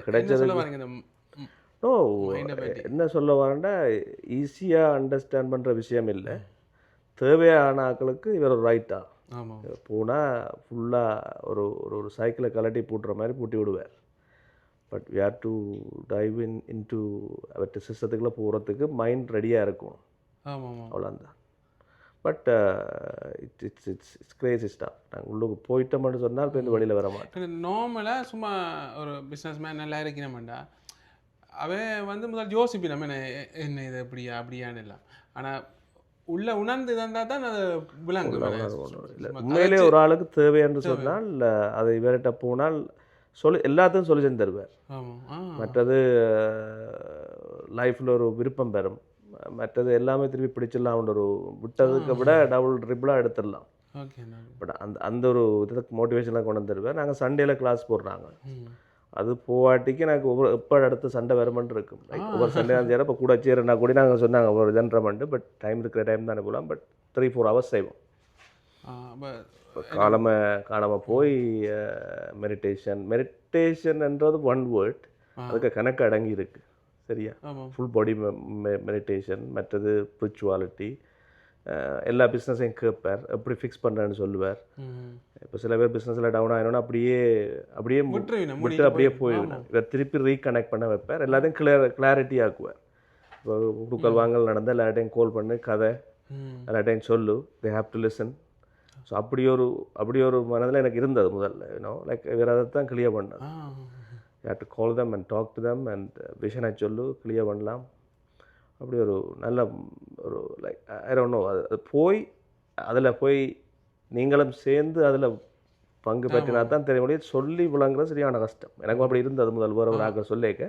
கிடைச்சது. என்ன சொல்ல வரேன்டா, ஈஸியாக அண்டர்ஸ்டாண்ட் பண்ணுற விஷயம் இல்லை. தேவையான ஆட்களுக்கு இவர் ஒரு ரைட்டா போனால் ஃபுல்லாக ஒரு சைக்கிளை கலட்டி பூட்டுற மாதிரி பூட்டி விடுவார். But we have to dive into அவர்கிட்ட சிஸ்டத்துக்குள்ளே போகிறதுக்கு மைண்ட் ரெடியாக இருக்கும். அவ்வளோதான். But it's crazy stuff. நாங்கள் உள்ளுக்கு போயிட்டோம்னு சொன்னால் இப்போ இந்த வழியில் வர மாட்டேன். நார்மலாக சும்மா ஒரு பிஸ்னஸ் மேன் நல்லா இருக்கிறோம்டா, அவன் வந்து முதல் யோசிப்பின் என்ன இது அப்படியான்னு இல்லை. ஆனால் உள்ள உணர்ந்து இருந்தால் தான் அது விளங்கும். உண்மையிலே ஒரு ஆளுக்கு தேவை என்று சொன்னால் அதை இவர்கிட்ட போனால் எல்லாத்தையும் சொல்யூஷன் தருவார். மற்றது லைஃப்பில் ஒரு விருப்பம் பெறும். மற்றது எல்லாமே திருப்பி பிடிச்சிடலாம். ஒரு விட்டதுக்கு விட டபுள் ட்ரிபிளாக எடுத்துடலாம். பட் அந்த ஒரு இதுக்கு மோட்டிவேஷன்லாம் கொண்டு வந்துடுவேன். நாங்கள் சண்டேல கிளாஸ் போடுறாங்க. அது போவாட்டிக்கு எனக்கு எப்போ அடுத்த சண்டை வருமென்று இருக்கும். லைக் ஒவ்வொரு சண்டே தான் செய்கிறேன். இப்போ கூட சேருன்னா கூட நாங்கள் சொன்னாங்க ஒரு ஜென்ரமெண்ட்டு. பட் டைம் இருக்கிற டைம் தானே போகலாம். பட் 3-4 hours செய்வோம். இப்போ காலமாக போய் மெடிடேஷன்ன்றது ஒன் வேர்ட், அதுக்கு கணக்கு அடங்கி இருக்கு. சரியா? ஃபுல் பாடி மெடிடேஷன், மற்றது ஸ்பிரிச்சுவாலிட்டி, எல்லா பிஸ்னஸையும் கேட்பார், எப்படி ஃபிக்ஸ் பண்ணுறேன்னு சொல்லுவார். இப்போ சில பேர் பிஸ்னஸில் டவுன் ஆகினோன்னா அப்படியே விட்டு அப்படியே போயிடணும். இவர் திருப்பி ரீகனெக்ட் பண்ண வைப்பார், எல்லாத்தையும் கிளாரிட்டி ஆக்குவார். இப்போ குடுக்கல் வாங்கல் நடந்த எல்லாட்டையும் கால் பண்ணு, கதை எல்லாட்டையும் சொல்லு, they have to listen. So அப்படி ஒரு மனதில் எனக்கு இருந்தது முதல்ல. லைக் இவர் அதை தான் கிளியர் பண்ணது. You have to call them and talk to them and விஷனை சொல்லு, கிளியர் பண்ணலாம். அப்படி ஒரு நல்ல ஒரு லைக் ஐ டோன்ட் நோ, அது அதில் போய் நீங்களும் சேர்ந்து அதில் பங்கு பெற்றினா தான் தெரிய முடியும். சொல்லி விளங்குறது சரியான கஷ்டம். எனக்கும் அப்படி இருந்தது முதல் வேறு ஒரு ஆக்கள் சொல்லிக்க.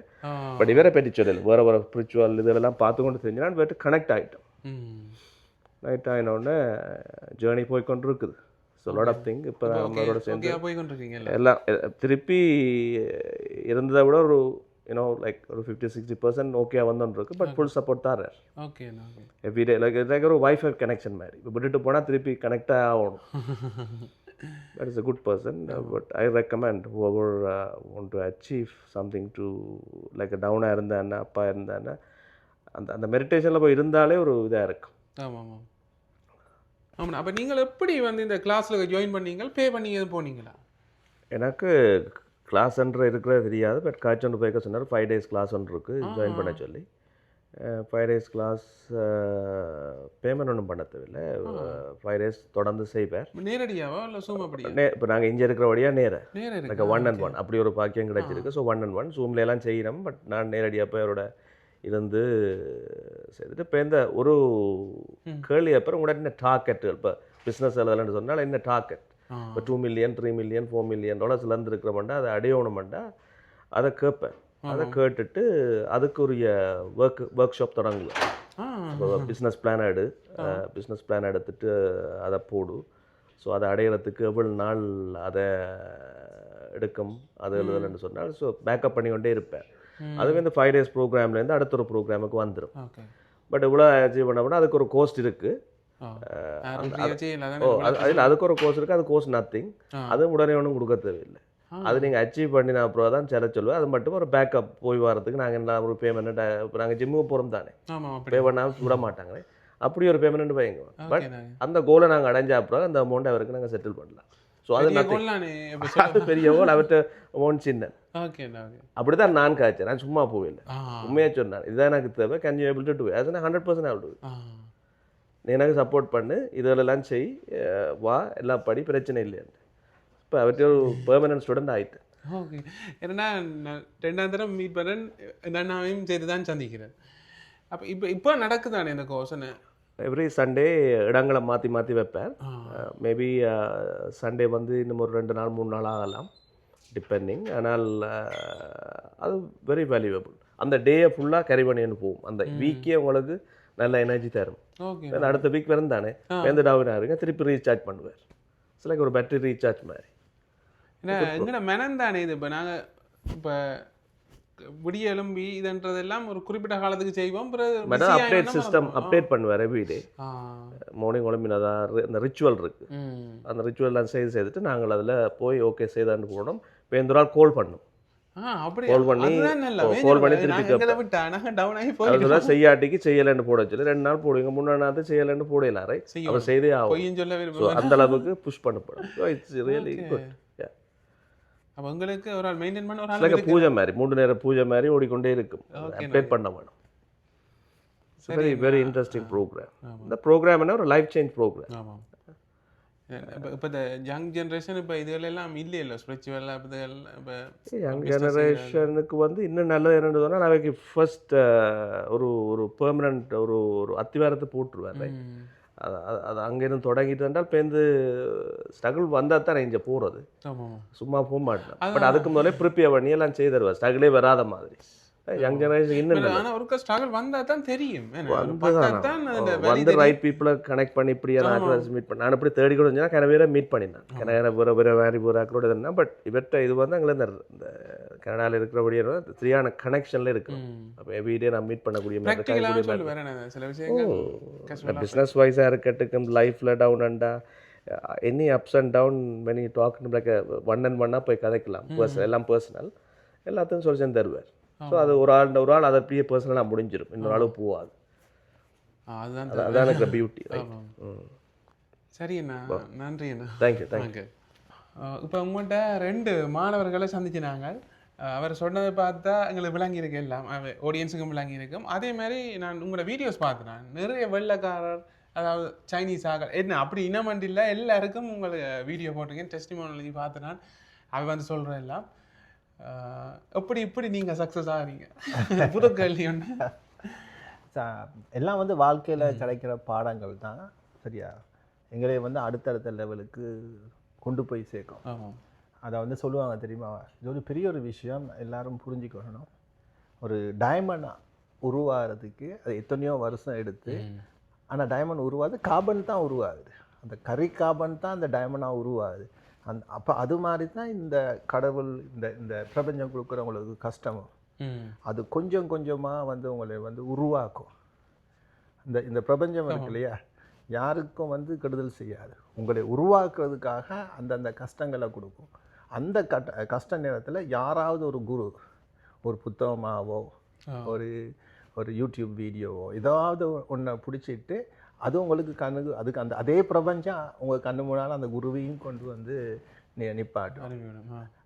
பட் இவரை பற்றி சொல்லலை, வேறு ஸ்பிரிச்சுவல் இதெல்லாம் பார்த்து கொண்டு தெரிஞ்சுனா வேறு கனெக்ட் ஆகிட்டோம். கனெக்ட் ஆகினோடனே ஜேர்னி போய்கொண்டு இருக்குது. ஸோ லாட் ஆஃப் திங் இப்போ நம்மளோட சேர்ந்து எல்லாம் திருப்பி இருந்ததை விட ஒரு லைக் ஒரு 50-60% ஓகே வந்துருக்கு. பட் ஃபுல் சப்போர்ட் தான் எவ்ரிடே. லைக் ஒரு வைஃபை கனெக்ஷன் மாதிரி. இப்போ விட்டுட்டு போனால் திருப்பி கனெக்டாக ஆகணும். That is a good person, but I recommend whoever want to achieve something to like a down இருந்தான்னா, அப்பா இருந்தான்னா, அந்த மெடிடேஷனில் போய் இருந்தாலே ஒரு இதாக இருக்கும். ஆமாம். அப்போ நீங்கள் எப்படி இந்த கிளாஸில் ஜாயின் பண்ணீங்க, பே பண்ணி எதுவும் போனீங்களா? எனக்கு கிளாஸ் ஒன்று இருக்கிறது தெரியாது. பட் காய்ச்சி ஒன்று போய்க்க சொன்னார். 5 days கிளாஸ் ஒன்று இருக்குது ஜாயின் பண்ண சொல்லி. 5 days கிளாஸ் பேமெண்ட் ஒன்றும் பண்ண தேவையில்லை. 5 days தொடர்ந்து செய்வார். நேரடியாவா இல்லை Zoom அப்படியா? இப்போ நாங்கள் இங்கே இருக்கிறபடியாக நேராக 1-on-1 அப்படி ஒரு பாக்கியம் கிடைச்சிருக்கு. ஸோ 1-on-1 Zoomல எல்லாம் செய்யணும். பட் நான் நேரடியாக போய் அவரோட இருந்து செய்துட்டு இப்போ இந்த ஒரு கேள்வி அப்புறம் உங்களோட என்ன டார்கெட், இப்போ பிஸ்னஸ் எழுதலன்னு சொன்னால் என்ன டார்கெட், இப்போ 2 million 3 million $4 million இருக்கிறோம்டா அதை அடையணுமெண்டா அதை கேட்பேன். அதை கேட்டுட்டு அதுக்குரிய ஒர்க் ஷாப் தொடங்குவேன். இப்போ பிஸ்னஸ் பிளான் எடுத்துட்டு அதை போடு. ஸோ அதை அடையிறதுக்கு எவ்வளோ நாள் அதை எடுக்கும் அது எழுதலன்னு சொன்னால் ஸோ பேக்கப் பண்ணி கொண்டே இருப்பேன். அதுவே இந்த 5 days ப்ரோக்ராம்லேருந்து அடுத்த ஒரு ப்ரோக்ராமுக்கு வந்துடும். பட் இவ்வளோ அச்சீவ் பண்ண அதுக்கு ஒரு கோஸ்ட் இருக்குது. அதில் அதுக்கு ஒரு கோர்ஸ் இருக்குது. அது கோர்ஸ் நத்திங். அது உடனே ஒன்றும் கொடுக்க தேவையில்லை. அது நீங்கள் அச்சீவ் பண்ணின அப்புறம் தான் சொல்லுவேன். அது மட்டும் ஒரு பேக்கப் போய் வரதுக்கு நாங்கள் என்ன ஒரு பேமெண்ட், இப்போ நாங்கள் ஜிம்முக்கு போகிறோம் தானே, பே பண்ணாமல் விட மாட்டாங்களே, அப்படி ஒரு பேமெண்ட் பயங்க. பட் அந்த கோலை நாங்கள் அடைஞ்ச அப்புறம் அந்த அமௌண்ட் அவருக்கு நாங்கள் செட்டில் பண்ணலாம். ஸோ அது பெரிய கோல், அவர்கிட்ட அமௌண்ட் சின்ன. அப்படி தான் நான் காய்ச்சேன். நான் சும்மா போவில்லை, உண்மையாக சொன்னேன். இதுதான் எனக்கு தேவை. Can you able to do? அது 100% ஆகிடுது. நீ எனக்கு சப்போர்ட் பண்ணு, இதெல்லாம் செய், வா, எல்லாம் படி, பிரச்சனை இல்லைன்னு. இப்போ அவர்கிட்ட ஒரு பெர்மனன்ட் ஸ்டூடெண்ட் ஆகிட்டு. ஓகே. ஏன்னா நான் 2ஆம் தரம் மீட் பண்ணேன், இந்த அண்ணாவையும் சேர்த்து தான் சந்திக்கிறேன். அப்போ இப்போ நடக்குதானே இந்த கோர்ஸ்னு? எவ்ரி சண்டே இடங்களை மாற்றி மாற்றி வைப்பேன். மேபி சண்டே வந்து இன்னும் ஒரு 2 நாள் 3 நாள் ஆகலாம், டிபெண்டிங். ஆனால் அது வெரி வேல்யூபிள். அந்த டேயை ஃபுல்லாக கேரி பண்ணின்னு போகும். அந்த வீக்கே உங்களுக்கு நல்ல எனர்ஜி தரும். அடுத்த வீக் வரும் தானே, வேந்துடாவினா இருங்க, திருப்பி ரீசார்ஜ் பண்ணுவார். சில ஒரு பேட்டரி ரீசார்ஜ் மாதிரி. ஏன்னா எங்கட மெனம் தானே இது. இப்போ நாங்கள் இப்போ விடிய எலும்பி இதுன்றதெல்லாம் ஒரு குறிப்பிட்ட காலத்துக்கு செய்வோம். அப்டேட் சிஸ்டம் அப்டேட் பண்ணுவார் எவ்ரிடே. மார்னிங் உடம்பினதான் அந்த ரிச்சுவல் இருக்குது. அந்த ரிச்சுவல்லாம் செய்துட்டு நாங்கள் அதில் போய் ஓகே செய்தான்னு போனோம். இப்போ இந்த நாள் கால் பண்ணோம். கால் பண்ணி திருப்பி செய்யாட்டிக்கு செய்யலைன்னு போட சொல்லி 2 நாள் போடுவீங்க. 3 நாள் செய்யலைன்னு போடலாரே, அவர் செய்தே ஆகும். அந்த அளவுக்கு புஷ் பண்ணப்படும். It's really good. உங்களுக்கு ஒரு ஆள் மெயின்டைன் பண்ண, ஒரு ஆள் பூஜை மாதிரி 3 நேரம் பூஜை மாதிரி ஓடிக்கொண்டே இருக்கும். அப்டேட் பண்ண வேணும். Very very interesting program. இந்த ப்ரோக்ராம் என்ன ஒரு லைஃப் சேஞ்ச் ப்ரோக்ராம். ஆமாம். இப்போ இந்த யங் ஜென்ரேஷன் இப்போ இதுகளெல்லாம் இல்லை ஸ்பிரிச்சுவல். இப்போ யங் ஜெனரேஷனுக்கு வந்து இன்னும் நல்லது என்னென்னு சொன்னால் அவைக்கு ஃபர்ஸ்ட் ஒரு பெர்மனண்ட் ஒரு அத்திவாரத்தை போட்டுருவார். அது அங்கேருந்து தொடங்கிட்டு வந்தால் பேருந்து ஸ்ட்ரகிள் வந்தால் தான் இங்கே போகிறது. சும்மா போக மாட்டேன். பட் அதுக்கு முதலே ப்ரிப்பேர் பண்ணி எல்லாம் செய்து தருவார், ஸ்ட்ரகிளே வராத மாதிரி. யங் ஜெனரேஷன் இன்னும் ஸ்ட்ரகிள் வந்தால் தான் தெரியும். வந்து ரைட் பீப்புளை கனெக்ட் பண்ணி இப்படியே மீட் பண்ண நான் இப்படி தேடி கூட இருந்துச்சுன்னா கனவேரை மீட் பண்ணினேன். கனவேரை வேறு வேறு பூராக்களோட இருந்தால். பட் இவர்கிட்ட இது வந்து அங்கே இந்த கனடாவில் இருக்கிறபடியே சரியான கனெக்ஷனில் இருக்கும். அப்போ எவ்ரிடே நான் மீட் பண்ணக்கூடிய மாதிரி பிஸ்னஸ் வைஸாக இருக்கட்டும், லைஃப்பில் down under any ups and down when you talk like one and ஒன்னாக போய் கதைக்கலாம் எல்லாம் பர்சனல் எல்லாத்தையும் சொல்யூஷன் தருவார். ஸோ அது ஒரு ஆள் அதை அப்படியே பர்சனலாக முடிஞ்சிடும், இன்னொரு ஆளுக்கு போகாது. அதுதான் அதான் எனக்கு பியூட்டி. சரி அண்ணா, நன்றி அண்ணா. தேங்க்யூ. இப்போ உங்கள்கிட்ட 2 மாணவர்களை சந்திச்சினாங்க. அவர் சொன்னதை பார்த்தா எங்களுக்கு விளங்கியிருக்கு, எல்லாம் ஆடியன்ஸுக்கும் விளங்கியிருக்கும். அதே மாதிரி நான் உங்களோட வீடியோஸ் பார்த்தேன், நிறைய வெள்ளைக்காரர், அதாவது சைனீஸ் ஆக என்ன அப்படி இனமண்ட் இல்லை, எல்லாருக்கும் உங்களுக்கு வீடியோ போட்டிருக்கேன், டெஸ்டிமோனி பார்த்தேன். நான் அவ வந்து சொல்கிறேன் எல்லாம் இப்படி நீங்கள் சக்ஸஸ் ஆகிறீங்க. புது கேள்வி ஒன்று. எல்லாம் வந்து வாழ்க்கையில் கிடைக்கிற பாடங்கள் தான், சரியா, எங்களை வந்து அடுத்தடுத்த லெவலுக்கு கொண்டு போய் சேர்க்கும். அதை வந்து சொல்லுவாங்க தெரியுமா, இது ஒரு பெரிய ஒரு விஷயம், எல்லாரும் புரிஞ்சுக்கணும். ஒரு டைமண்ட் உருவாகிறதுக்கு அது எத்தனையோ வருஷம் எடுத்து, ஆனால் டைமண்ட் உருவாது கார்பன் தான் உருவாகுது, அந்த கரி கார்பன் தான் அந்த டைமண்டாக உருவாகுது. அப்போ அது மாதிரி தான் இந்த கடவுள் இந்த பிரபஞ்சம் கொடுக்குறவங்களுக்கு கஷ்டமும் அது கொஞ்சம் கொஞ்சமாக வந்து உங்களை வந்து உருவாக்கும். இந்த பிரபஞ்சம் இருக்கு இல்லையா, யாருக்கும் வந்து கெடுதல் செய்யாது, உங்களை உருவாக்குறதுக்காக அந்தந்த கஷ்டங்களை கொடுக்கும். அந்த கஷ்ட நேரத்தில் யாராவது ஒரு குரு ஒரு புத்தகமாவோ ஒரு யூடியூப் வீடியோவோ ஏதாவது ஒன்றை பிடிச்சிட்டு அது உங்களுக்கு அதுக்கு அதே பிரபஞ்சம் உங்கள் கண்ணு முன்னால் அந்த குருவையும் கொண்டு வந்து நிப்பாட்டும்.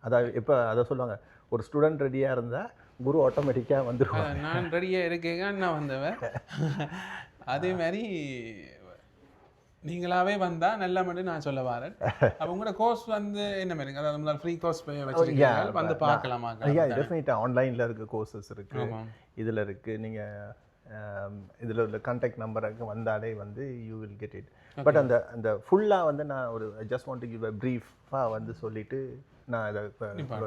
அதாவது இப்போ அதை சொல்லுவாங்க, ஒரு ஸ்டூடெண்ட் ரெடியாக இருந்தால் குரு ஆட்டோமேட்டிக்காக வந்துடுவாங்க. நான் ரெடியாக இருக்கேங்க, நான் வந்தவன். அதே மாதிரி நீங்களாவே வந்தால் நல்ல மட்டும் நான் சொல்ல வரேன். அப்போ உங்களோட கோர்ஸ் வந்து என்ன மாதிரி, அதாவது முதல்ல ஃப்ரீ கோர்ஸ் வச்சுருக்கீங்க, வந்து பார்க்கலாமா? டெஃபினட்டாக ஆன்லைனில் இருக்க கோர்சஸ் இருக்குது, இதில் இருக்குது. நீங்கள் இதில் உள்ள கான்டாக்ட் நம்பருக்கு வந்தாலே வந்து you will get it. But அந்த ஃபுல்லாக வந்து நான் ஒரு just want to give a ப்ரீஃபாக வந்து சொல்லிவிட்டு நான் இதை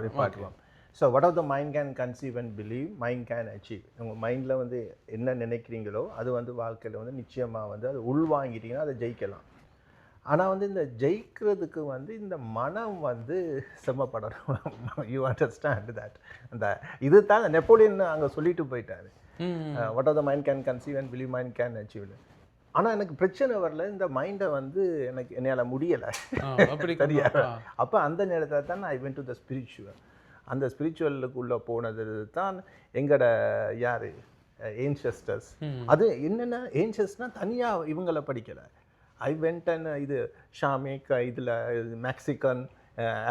நிப்பாட்டுவேன். So what of the mind can conceive and believe, mind can achieve. உங்கள் மைண்டில் வந்து என்ன நினைக்கிறீங்களோ அது வந்து வாழ்க்கையில் வந்து நிச்சயமாக வந்து அது உள்வாங்கிட்டீங்கன்னா அதை ஜெயிக்கலாம். ஆனால் வந்து இந்த ஜெயிக்கிறதுக்கு வந்து இந்த மனம் வந்து சிரமப்படணும். You understand that. அந்த இது தான் நெப்போலியன் அங்கே சொல்லிட்டு போயிட்டாரு, what of the mind can conceive and believe, mind can achieve. ஆனால் எனக்கு பிரச்சனை வரல, இந்த மைண்டை வந்து என்னால் முடியலை, சரியா? அப்போ அந்த நேரத்தில் தான் I went to the spiritual. அந்த ஸ்பிரிச்சுவலுக்குள்ளே போனது தான் எங்களோட யார் ஏன்செஸ்டர்ஸ். அது என்னென்ன ஏன்செஸ்ட்னால் தனியாக இவங்களை படிக்கலை. ஐ வென்ட் அண்ட் இது ஷாமிக், இதில் மெக்சிகன்,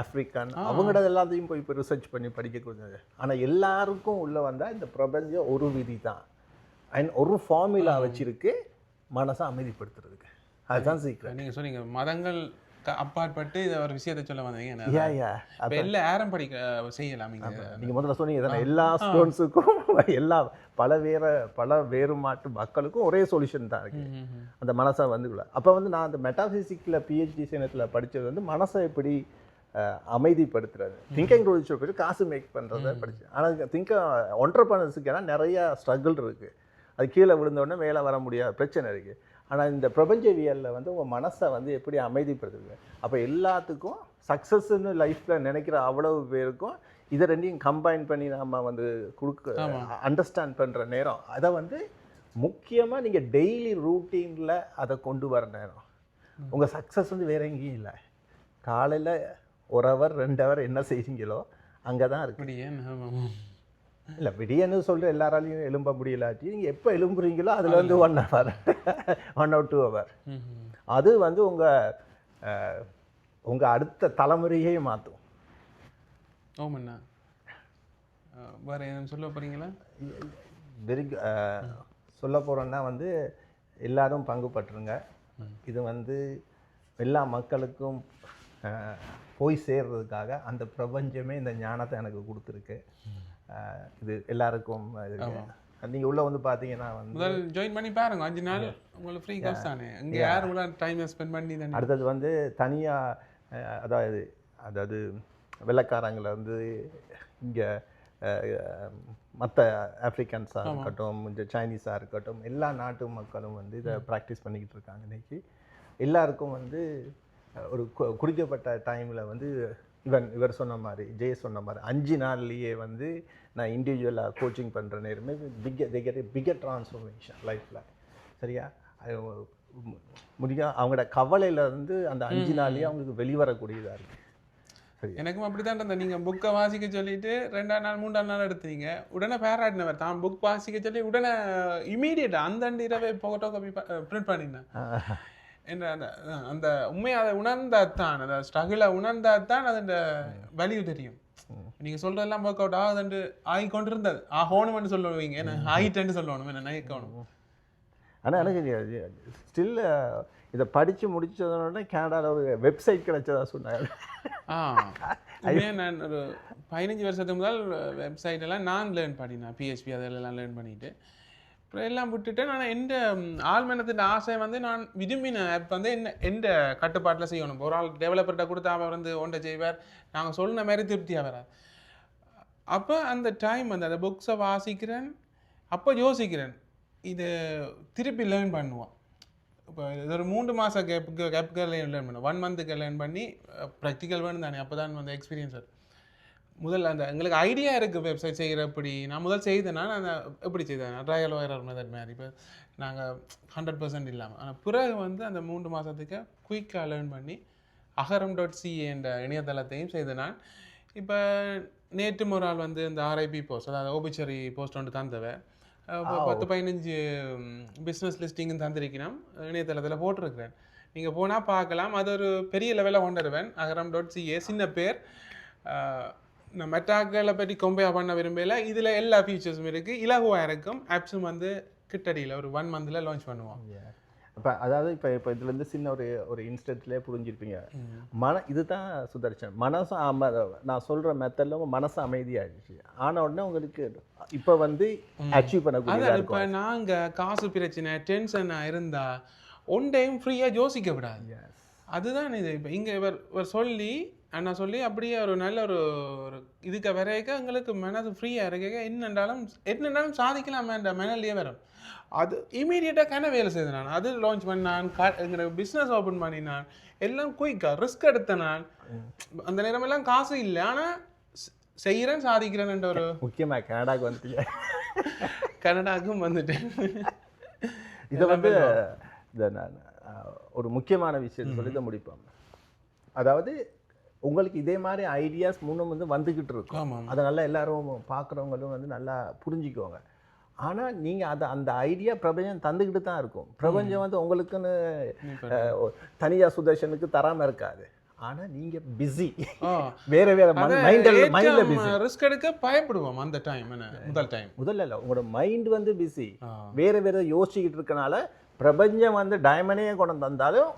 ஆஃப்ரிக்கன், அவங்களோட எல்லாத்தையும் போய் இப்போ ரிசர்ச் பண்ணி படிக்க கொடுத்தது. ஆனால் எல்லாருக்கும் உள்ளே வந்தால் இந்த பிரபஞ்சம் ஒரு விதி தான், அண்ட் ஒரு ஃபார்முலா வச்சுருக்கு மனசை அமைதிப்படுத்துறதுக்கு. அதுதான் சீக்கிரம். நீங்கள் சொன்னீங்க மதங்கள் அப்பாற்பட்டு இதை ஒரு விஷயத்தை சொல்ல வந்தீங்க. எல்லா ஆரம் படிக்க செய்யலாம். நீங்கள் முதல்ல சொன்னீங்க எல்லா ஸ்டூடெண்ட்ஸுக்கும் எல்லா பல வேறுமாட்டு மக்களுக்கும் ஒரே சொல்யூஷன் தான் இருக்குது, அந்த மனசை வந்து. அப்போ வந்து நான் அந்த மெட்டாஃபிசிக்கில் பிஹெச்டி சேனத்தில் படித்தது வந்து மனசை எப்படி அமைதிப்படுத்துறது, திங்கிங் ரோஜ் போய் காசு மேக் பண்ணுறத படித்தேன். ஆனால் ஒன்றரை நிறையா ஸ்ட்ரகிள் இருக்குது, அது கீழே விழுந்தோடனே மேலே வர முடியாத பிரச்சனை இருக்குது. ஆனால் இந்த பிரபஞ்சவியலில் வந்து உங்கள் மனசை வந்து எப்படி அமைதிப்படுத்துது. அப்போ எல்லாத்துக்கும் சக்ஸஸ்ன்னு லைஃப்பில் நினைக்கிற அவ்வளவு பேருக்கும் இதை ரெண்டையும் கம்பைன் பண்ணி நம்ம வந்து அண்டர்ஸ்டாண்ட் பண்ணுற நேரம், அதை வந்து முக்கியமாக நீங்கள் டெய்லி ரூட்டீனில் அதை கொண்டு வர நேரம். உங்கள் சக்ஸஸ் வந்து வேற எங்கேயும் இல்லை, காலையில் 1 ஹவர் 2 ஹவர் என்ன செய்வீங்களோ அங்கே தான் இருக்கு. இல்லை விடியன்னு சொல்கிற எல்லாராலையும் எழும்ப முடியலாட்டி நீங்கள் எப்போ எழும்புறீங்களோ அதில் வந்து 1 ஹவர் 1 or 2 ஹவர் அது வந்து உங்கள் அடுத்த தலைமுறையே மாற்றும். ஓமண்ணா, வேறு எதுவும் சொல்ல போகிறீங்களா? வெரி சொல்ல போகிறோன்னா வந்து எல்லோரும் பங்கு பற்றுங்க. இது வந்து எல்லா மக்களுக்கும் போய் சேர்றதுக்காக அந்த பிரபஞ்சமே இந்த ஞானத்தை எனக்கு கொடுத்துருக்கு. இது எல்லாருக்கும் நீங்கள் உள்ளே வந்து பார்த்தீங்கன்னா வந்து முதல் ஜாயின் பண்ணி பாருங்க, 5 நாள் உங்களுக்கு ஃப்ரீ கோர்ஸ் தானே. இங்கே யார் கூட டைம் ஸ்பெண்ட் பண்ணி தானே. அடுத்தது வந்து தனியாக அதாவது வெள்ளைக்காரங்களை வந்து இங்கே மற்ற ஆஃப்ரிக்கன்ஸாக இருக்கட்டும், இந்த சைனீஸாக இருக்கட்டும், எல்லா நாட்டு மக்களும் வந்து இதை ப்ராக்டிஸ் பண்ணிக்கிட்டு இருக்காங்க. இன்றைக்கி எல்லாருக்கும் வந்து ஒரு குறிக்கப்பட்ட டைமில் வந்து இவர் சொன்ன மாதிரி, ஜெய் சொன்ன மாதிரி 5 நாள்லேயே வந்து நான் இண்டிவிஜுவலாக கோச்சிங் பண்ணுற நேரமே பிக்கர் ட்ரான்ஸ்ஃபர்மேஷன் லைஃப்பில், சரியா? அவங்களோட கவலையில இருந்து அந்த 5 நாள்லயே அவங்களுக்கு வெளிவரக்கூடியதா இருக்கு. சரி, எனக்கும் அப்படித்தான் இருந்தது. நீங்கள் புக்கை வாசிக்க சொல்லிட்டு 2ஆம் நாள் 3ஆம் நாள் எடுத்தீங்க, உடனே பாராட்டினவர் தான் புக் வாசிக்க சொல்லி உடனே இமீடியட்டாக அந்த இரவே போட்டோ காப்பி பிரிண்ட் பண்ணினேன். என்ற அந்த அந்த உண்மையை அதை உணர்ந்தாத்தான், அந்த ஸ்ட்ரகிளை உணர்ந்தாத்தான் அதோட வேல்யூ தெரியும். நீங்கள் சொல்கிறதெல்லாம் ஒர்க் அவுட் ஆகுதுண்டு ஆகி கொண்டு இருந்தது, ஆகணும்னு சொல்லுவீங்க, என்ன ஆகிட்டேன்னு சொல்லணும், என்ன நினைக்கணும். ஆனால் எனக்கு ஸ்டில் இதை படித்து முடிச்சதோட கனடாவில் ஒரு வெப்சைட் கிடைச்சதா சொன்னாங்க. நான் ஒரு 15 வருஷத்துக்கு முதல் வெப்சைட் எல்லாம் நான் லேர்ன் பண்ணினேன், PHP அதெல்லாம் லேர்ன் பண்ணிட்டு அப்புறம் எல்லாம் விட்டுட்டு நான் எந்த ஆழ்மனத்தின் ஆசை வந்து நான் விரும்பின ஆப் வந்து எந்த கட்டுப்பாட்டில் செய்யணும். ஒரு ஆள் டெவலப்பர்கிட்ட கொடுத்து அவர் வந்து ஒன்றை செய்வார், நாங்கள் சொன்ன மாதிரி திருப்தியாக வராது. அப்போ அந்த டைம் வந்து அந்த புக்ஸை வாசிக்கிறேன், அப்போ யோசிக்கிறேன் இது திருப்பி லேர்ன் பண்ணுவோம். இப்போ இது ஒரு 3 மாதம் கேப்புக்கு லேர்ன் பண்ணுவோம், 1 மந்த்துக்கு லேர்ன் பண்ணி ப்ராக்டிக்கல் வேணும் தானே, அப்போ தான் வந்து எக்ஸ்பீரியன்ஸ் அது. முதல்ல அந்த எங்களுக்கு ஐடியா இருக்குது வெப்சைட் செய்கிற எப்படி. நான் முதல் செய்தேன்னா நான் எப்படி செய்தேன், ட்ரையல் வைரல் மெத்தட் மாதிரி. இப்போ நாங்கள் 100% இல்லாமல், ஆனால் பிறகு வந்து அந்த 3 மாதத்துக்கு குயிக்காக லேர்ன் பண்ணி அகரம்.ca என்ற இணையதளத்தையும் செய்து நான். இப்போ நேற்று ஒரு ஆள் வந்து இந்த RIP போஸ்ட், அதாவது ஓபிச்சரி போஸ்ட் ஒன்று தந்தவன் 10-15 பிஸ்னஸ் லிஸ்டிங்கும் தந்திருக்கிறேன், இணையதளத்தில் போட்டிருக்கிறேன். நீங்கள் போனால் பார்க்கலாம். அது ஒரு பெரிய லெவலில் கொண்டுடுவேன். அகரம்.ca சின்ன பேர். நான் மெட்டாக்களை பற்றி கம்பேர் பண்ண விரும்பல, இதில் எல்லா ஃபீச்சர்ஸும் இருக்குது, இலகுவாக இருக்கும். ஆப்ஸும் வந்து கிட்டடியில் ஒரு 1 மந்தில் லான்ச் பண்ணுவோம். இப்போ அதாவது இப்போ இதுலேருந்து சின்ன ஒரு இன்ஸ்டன்ட்லேயே புரிஞ்சிருப்பீங்க. இதுதான் சுதர்ஷன் மனசும் நான் சொல்கிற மெத்தடில் உங்கள் மனசு அமைதியாகிடுச்சு. ஆன உடனே உங்களுக்கு இப்போ வந்து அச்சீவ் பண்ணக்கூடிய. இப்போ நாங்கள் காசு பிரச்சனை டென்ஷனாக இருந்தால் ஒன் டைம் ஃப்ரீயாக யோசிக்க விடாது. அதுதான் இது. இப்போ இங்கே இவர் சொல்லி அண்ணா சொல்லி அப்படியே ஒரு நல்ல ஒரு இதுக்கு வரைக்க எங்களுக்கு மனது ஃப்ரீயாக இருக்க என்னென்னாலும் சாதிக்கலாமேன்ற மனநிலையே வரும். அது இமீடியட்டாக கன வேலை செய்தேன். நான் அது லான்ச் பண்ணான், எங்களோட பிஸ்னஸ் ஓப்பன் பண்ணினான், எல்லாம் குயிக்காக ரிஸ்க் எடுத்தேன். நான் அந்த நேரமெல்லாம் காசு இல்லை, ஆனால் செய்கிறேன் சாதிக்கிறேன்ன்ற ஒரு. முக்கியமாக கனடாவுக்கு வந்துட்டீங்க. கனடாவுக்கும் வந்துட்டேன். இதை வந்து நான் ஒரு முக்கியமான விஷயத்தை சொல்லி தான் முடிப்போம். அதாவது உங்களுக்கு இதே மாதிரி ஐடியாஸ் முன்னும் வந்து வந்துக்கிட்டு இருக்கும். அதை நல்லா எல்லாரும் பார்க்குறவங்களும் வந்து நல்லா புரிஞ்சுக்குவாங்க. ஆனால் நீங்கள் அந்த ஐடியா பிரபஞ்சம் தந்துக்கிட்டு தான் இருக்கும். பிரபஞ்சம் வந்து உங்களுக்குன்னு தனியாக சுதர்ஷனுக்கு தராமல் இருக்காது. ஆனால் நீங்கள் பிஸி, வேறு மைண்டில் பிஸி. ரிஸ்க் எடுக்க பயப்படுவோம் அந்த டைம். முதல்ல இல்லை, உங்களோட மைண்ட் வந்து பிஸி, வேறு யோசிச்சுக்கிட்டு இருக்கனால பிரபஞ்சம் வந்து டைமண்டே கொண்டு வந்தாலும்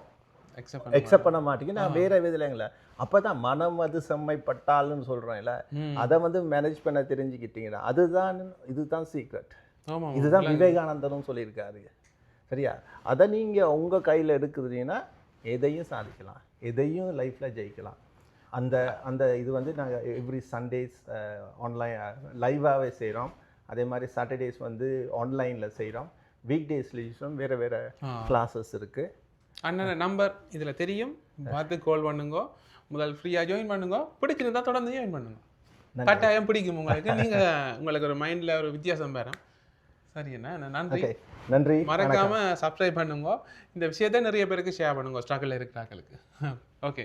எக்ஸப்ட் பண்ண மாட்டேங்க. நான் வேற விதலைங்கள அப்போ தான் மனம் அது செம்மைப்பட்டால்னு சொல்கிறோம்ல, அதை வந்து மேனேஜ் பண்ண தெரிஞ்சுக்கிட்டீங்கன்னா இதுதான் சீக்ரெட். இதுதான் விவேகானந்தரும் சொல்லியிருக்காரு. சரியா? அதை நீங்கள் உங்கள் கையில் எடுக்குதுன்னா எதையும் சாதிக்கலாம், எதையும் லைஃப்பில் ஜெயிக்கலாம். அந்த இது வந்து நாங்கள் எவ்ரி சண்டேஸ் ஆன்லைன் லைவாகவே செய்கிறோம். அதே மாதிரி சாட்டர்டேஸ் வந்து ஆன்லைனில் செய்கிறோம். வீக் டேஸ்லேயும் வேறு கிளாஸஸ் இருக்குது. அண்ணன் நம்பர் இதில் தெரியும், பார்த்து கால் பண்ணுங்க. முதல் ஃப்ரீயாக ஜாயின் பண்ணுங்க, பிடிச்சிருந்தா தொடர்ந்து ஜாயின் பண்ணுங்க. கட்டாயம் பிடிக்கும் உங்களுக்கு. உங்களுக்கு ஒரு மைண்டில் ஒரு வித்தியாசம் பெறும். சரி அண்ணா, நன்றி. மறக்காமல் சப்ஸ்கிரைப் பண்ணுங்க. இந்த விஷயத்தை நிறைய பேருக்கு ஷேர் பண்ணுங்க, ஸ்ட்ரகிள் இருக்கிறாங்களுக்கு. ஓகே.